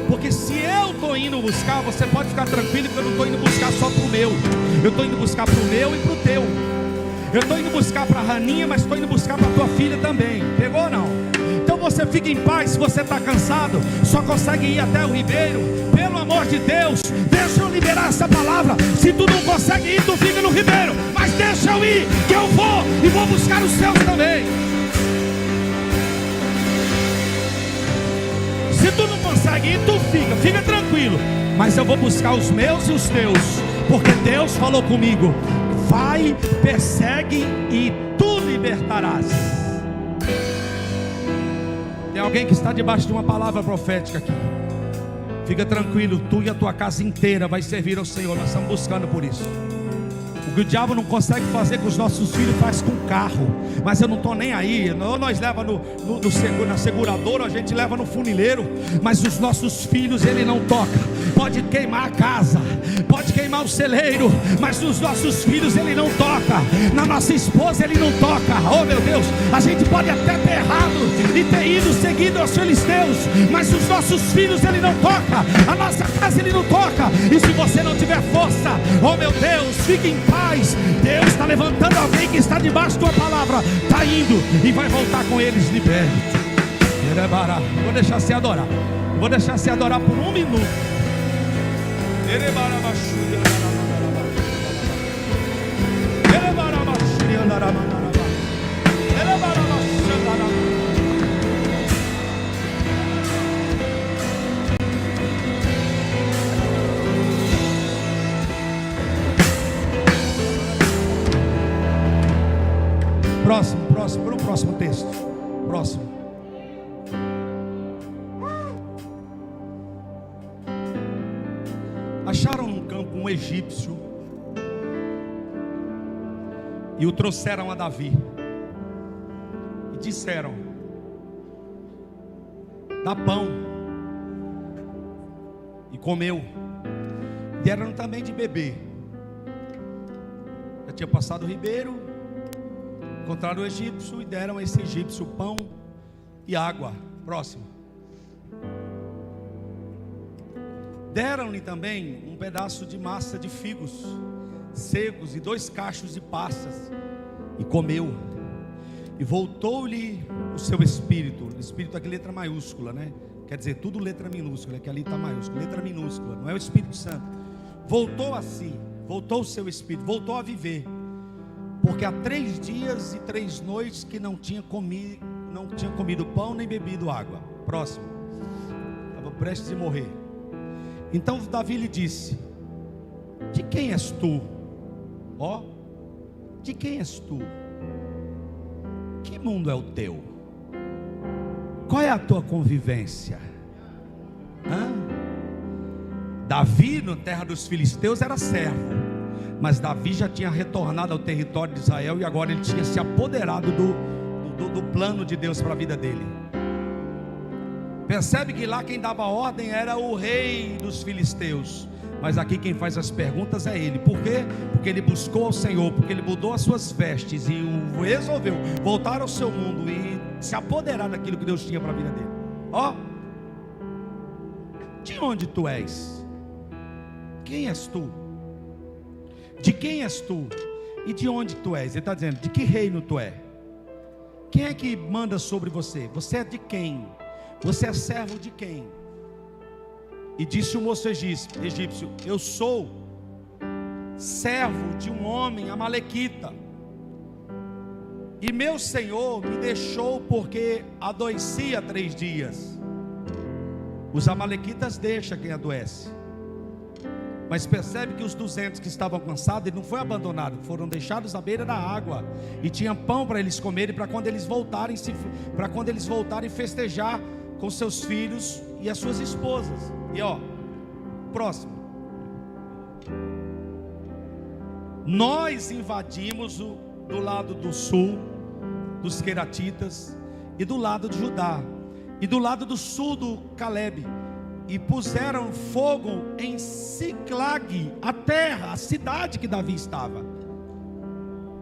Porque se eu estou indo buscar, você pode ficar tranquilo, que eu não estou indo buscar só para o meu. Eu estou indo buscar para o meu e para o teu. Eu estou indo buscar para a Raninha, mas estou indo buscar para a tua filha também. Pegou ou não? Então você fica em paz. Se você está cansado, só consegue ir até o ribeiro. Pelo amor de Deus, deixa eu liberar essa palavra. Se tu não consegue ir, tu fica no ribeiro. Mas deixa eu ir, que eu vou e vou buscar os seus também. Se tu não consegue ir, tu fica tranquilo. Mas eu vou buscar os meus e os teus, porque Deus falou comigo: vai, persegue e tu libertarás. Tem alguém que está debaixo de uma palavra profética aqui. Fica tranquilo, tu e a tua casa inteira vai servir ao Senhor. Nós estamos buscando por isso. O que o diabo não consegue fazer com os nossos filhos, faz com o carro. Mas eu não estou nem aí. Ou nós leva na seguradora, ou a gente leva no funileiro. Mas os nossos filhos ele não toca. Pode queimar a casa, pode queimar o celeiro, mas nos nossos filhos ele não toca. Na nossa esposa ele não toca. Oh meu Deus, a gente pode até ter errado e ter ido seguindo aos filisteus, mas os nossos filhos ele não toca. A nossa casa ele não toca. E se você não tiver força, oh meu Deus, fique em paz. Deus está levantando alguém que está debaixo da tua palavra, está indo e vai voltar com eles liberto. Vou deixar você adorar. Vou deixar você adorar por um minuto. Para o próximo texto. Próximo. Acharam no campo um egípcio e o trouxeram a Davi e disseram: dá pão. E comeu. Deram também de beber. Já tinha passado o ribeiro, encontraram o egípcio e deram a esse egípcio pão e água. Próximo. Deram-lhe também um pedaço de massa de figos secos e 2 cachos de passas, e comeu. E voltou-lhe o seu espírito. Espírito aqui letra maiúscula, né? Quer dizer, tudo letra minúscula, que ali está maiúscula, letra minúscula, não é o Espírito Santo. voltou a si, voltou o seu espírito, voltou a viver, porque há 3 dias e 3 noites que não tinha comido pão nem bebido água. Próximo, estava prestes a morrer. Então Davi lhe disse: de quem és tu? De quem és tu? Que mundo é o teu? Qual é a tua convivência? Davi, na terra dos filisteus, era servo, mas Davi já tinha retornado ao território de Israel, e agora ele tinha se apoderado do plano de Deus para a vida dele. Percebe que lá quem dava ordem era o rei dos filisteus, mas aqui quem faz as perguntas é ele. Por quê? Porque ele buscou ao Senhor, porque ele mudou as suas vestes e resolveu voltar ao seu mundo e se apoderar daquilo que Deus tinha para a vida dele. De onde tu és? Quem és tu? De quem és tu? E de onde tu és? Ele está dizendo: de que reino tu é? Quem é que manda sobre você? Você é de quem? Você é servo de quem? E disse o moço egípcio: eu sou servo de um homem amalequita, e meu senhor me deixou porque adoeci há 3 dias. Os amalequitas deixam quem adoece, mas percebe que os 200 que estavam cansados, ele não foi abandonado, foram deixados à beira da água, e tinha pão para eles comerem, para quando eles voltarem festejar com seus filhos e as suas esposas. E próximo. Nós invadimos do lado do sul dos Queratitas, e do lado de Judá, e do lado do sul do Calebe, e puseram fogo em Siclag, a terra, a cidade que Davi estava.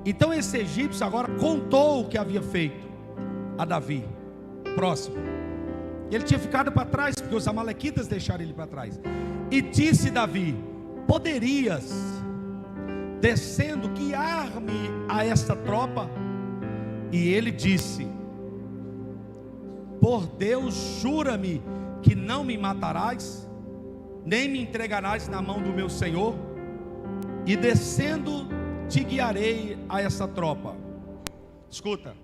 Então esse egípcio agora contou o que havia feito a Davi. Próximo. Ele tinha ficado para trás, porque os amalequitas deixaram ele para trás. E disse Davi: poderias, descendo, guiar-me a esta tropa? E ele disse: por Deus, jura-me que não me matarás, nem me entregarás na mão do meu senhor, e descendo te guiarei a essa tropa. Escuta,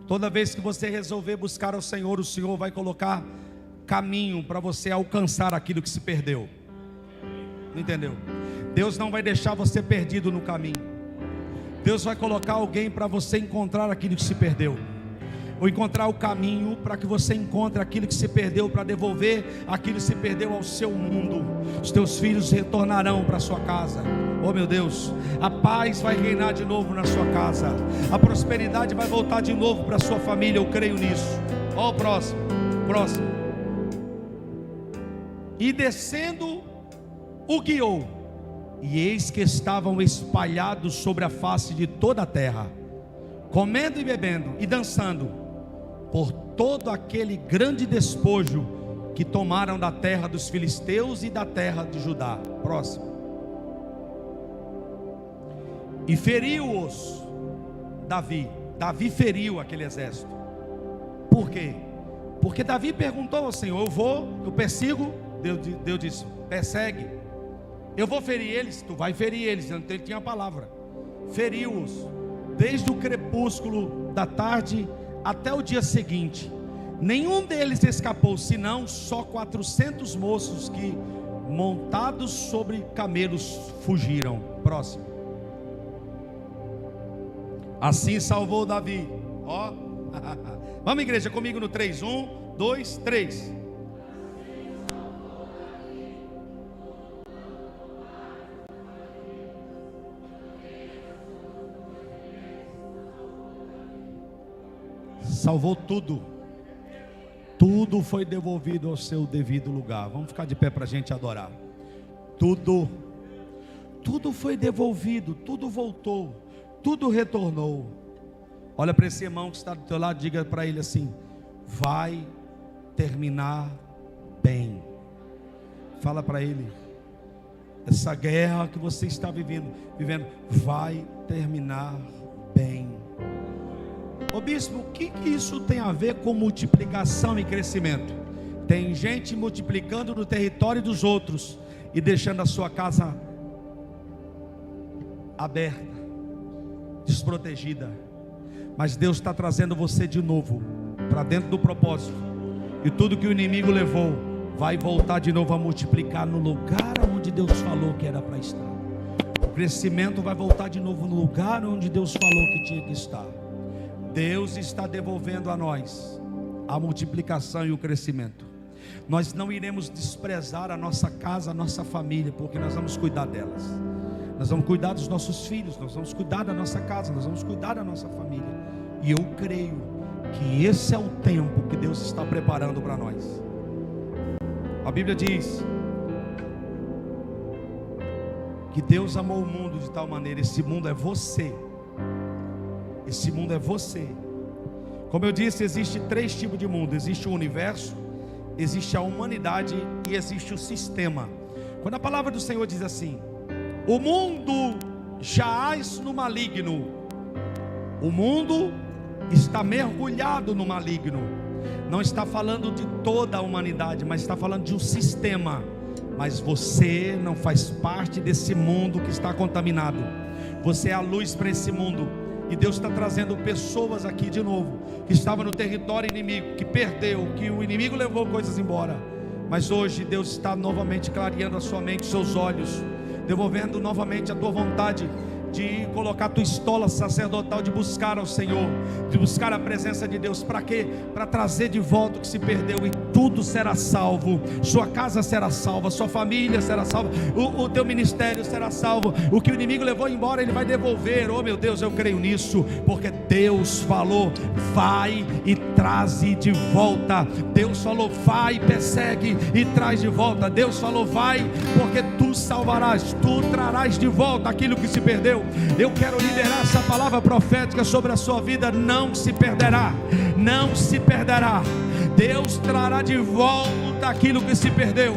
toda vez que você resolver buscar ao Senhor, o Senhor vai colocar caminho para você alcançar aquilo que se perdeu. Entendeu? Deus não vai deixar você perdido no caminho. Deus vai colocar alguém para você encontrar aquilo que se perdeu, ou encontrar o caminho para que você encontre aquilo que se perdeu, para devolver aquilo que se perdeu ao seu mundo. Os teus filhos retornarão para a sua casa. Oh meu Deus, a paz vai reinar de novo na sua casa, a prosperidade vai voltar de novo para a sua família. Eu creio nisso. Próximo. E descendo o guiou, e eis que estavam espalhados sobre a face de toda a terra, comendo e bebendo e dançando, por todo aquele grande despojo que tomaram da terra dos filisteus e da terra de Judá. Próximo. E feriu-os Davi feriu aquele exército. Por quê? Porque Davi perguntou ao Senhor: eu persigo. Deus disse: persegue. Eu vou ferir eles. Tu vai ferir eles. Então ele tinha a palavra. Feriu-os desde o crepúsculo da tarde até o dia seguinte. Nenhum deles escapou, senão só 400 moços que, montados sobre camelos, fugiram. Próximo. Assim salvou Davi. Vamos, igreja, comigo no 3. 1, 2, 3. Salvou tudo. Tudo foi devolvido ao seu devido lugar. Vamos ficar de pé para a gente adorar. Tudo foi devolvido, tudo voltou, tudo retornou. Olha para esse irmão que está do teu lado, diga para ele assim: vai terminar bem. Fala para ele: essa guerra que você está vivendo vai terminar bem. Ô bispo, o que isso tem a ver com multiplicação e crescimento? Tem gente multiplicando no território dos outros e deixando a sua casa aberta, desprotegida. Mas Deus está trazendo você de novo para dentro do propósito, e tudo que o inimigo levou vai voltar de novo a multiplicar no lugar onde Deus falou que era para estar. O crescimento vai voltar de novo no lugar onde Deus falou que tinha que estar. Deus está devolvendo a nós a multiplicação e o crescimento. Nós não iremos desprezar a nossa casa, a nossa família, porque nós vamos cuidar delas. Nós vamos cuidar dos nossos filhos, nós vamos cuidar da nossa casa, nós vamos cuidar da nossa família. E eu creio que esse é o tempo que Deus está preparando para nós. A Bíblia diz que Deus amou o mundo de tal maneira. Esse mundo é você. Esse mundo é você. Como eu disse, existe 3 tipos de mundo. Existe o universo, existe a humanidade e existe o sistema. Quando a palavra do Senhor diz assim: o mundo jaz no maligno, o mundo está mergulhado no maligno. Não está falando de toda a humanidade, mas está falando de um sistema. Mas você não faz parte desse mundo que está contaminado. Você é a luz para esse mundo. E Deus está trazendo pessoas aqui de novo, que estavam no território inimigo, que perdeu, que o inimigo levou coisas embora. Mas hoje Deus está novamente clareando a sua mente, os seus olhos, devolvendo novamente a tua vontade de colocar a tua estola sacerdotal, de buscar ao Senhor, de buscar a presença de Deus. Para quê? Para trazer de volta o que se perdeu, e tudo será salvo. Sua casa será salva, sua família será salva, o teu ministério será salvo. O que o inimigo levou embora, ele vai devolver. Oh meu Deus, eu creio nisso, porque Deus falou: vai e traze de volta. Deus falou: vai, persegue e traz de volta. Deus falou: vai, porque tu salvarás, tu trarás de volta aquilo que se perdeu. Eu quero liberar essa palavra profética sobre a sua vida. Não se perderá, não se perderá. Deus trará de volta aquilo que se perdeu.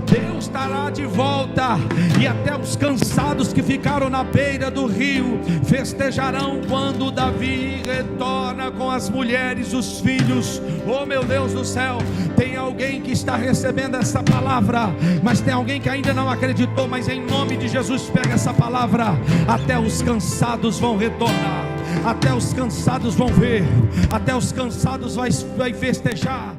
Deus trará de volta. E até os cansados que ficaram na beira do rio festejarão quando Davi retorna com as mulheres, os filhos. Oh meu Deus do céu, tem alguém que está recebendo essa palavra, mas tem alguém que ainda não acreditou. Mas em nome de Jesus, pega essa palavra. Até os cansados vão retornar, até os cansados vão ver, até os cansados vai festejar.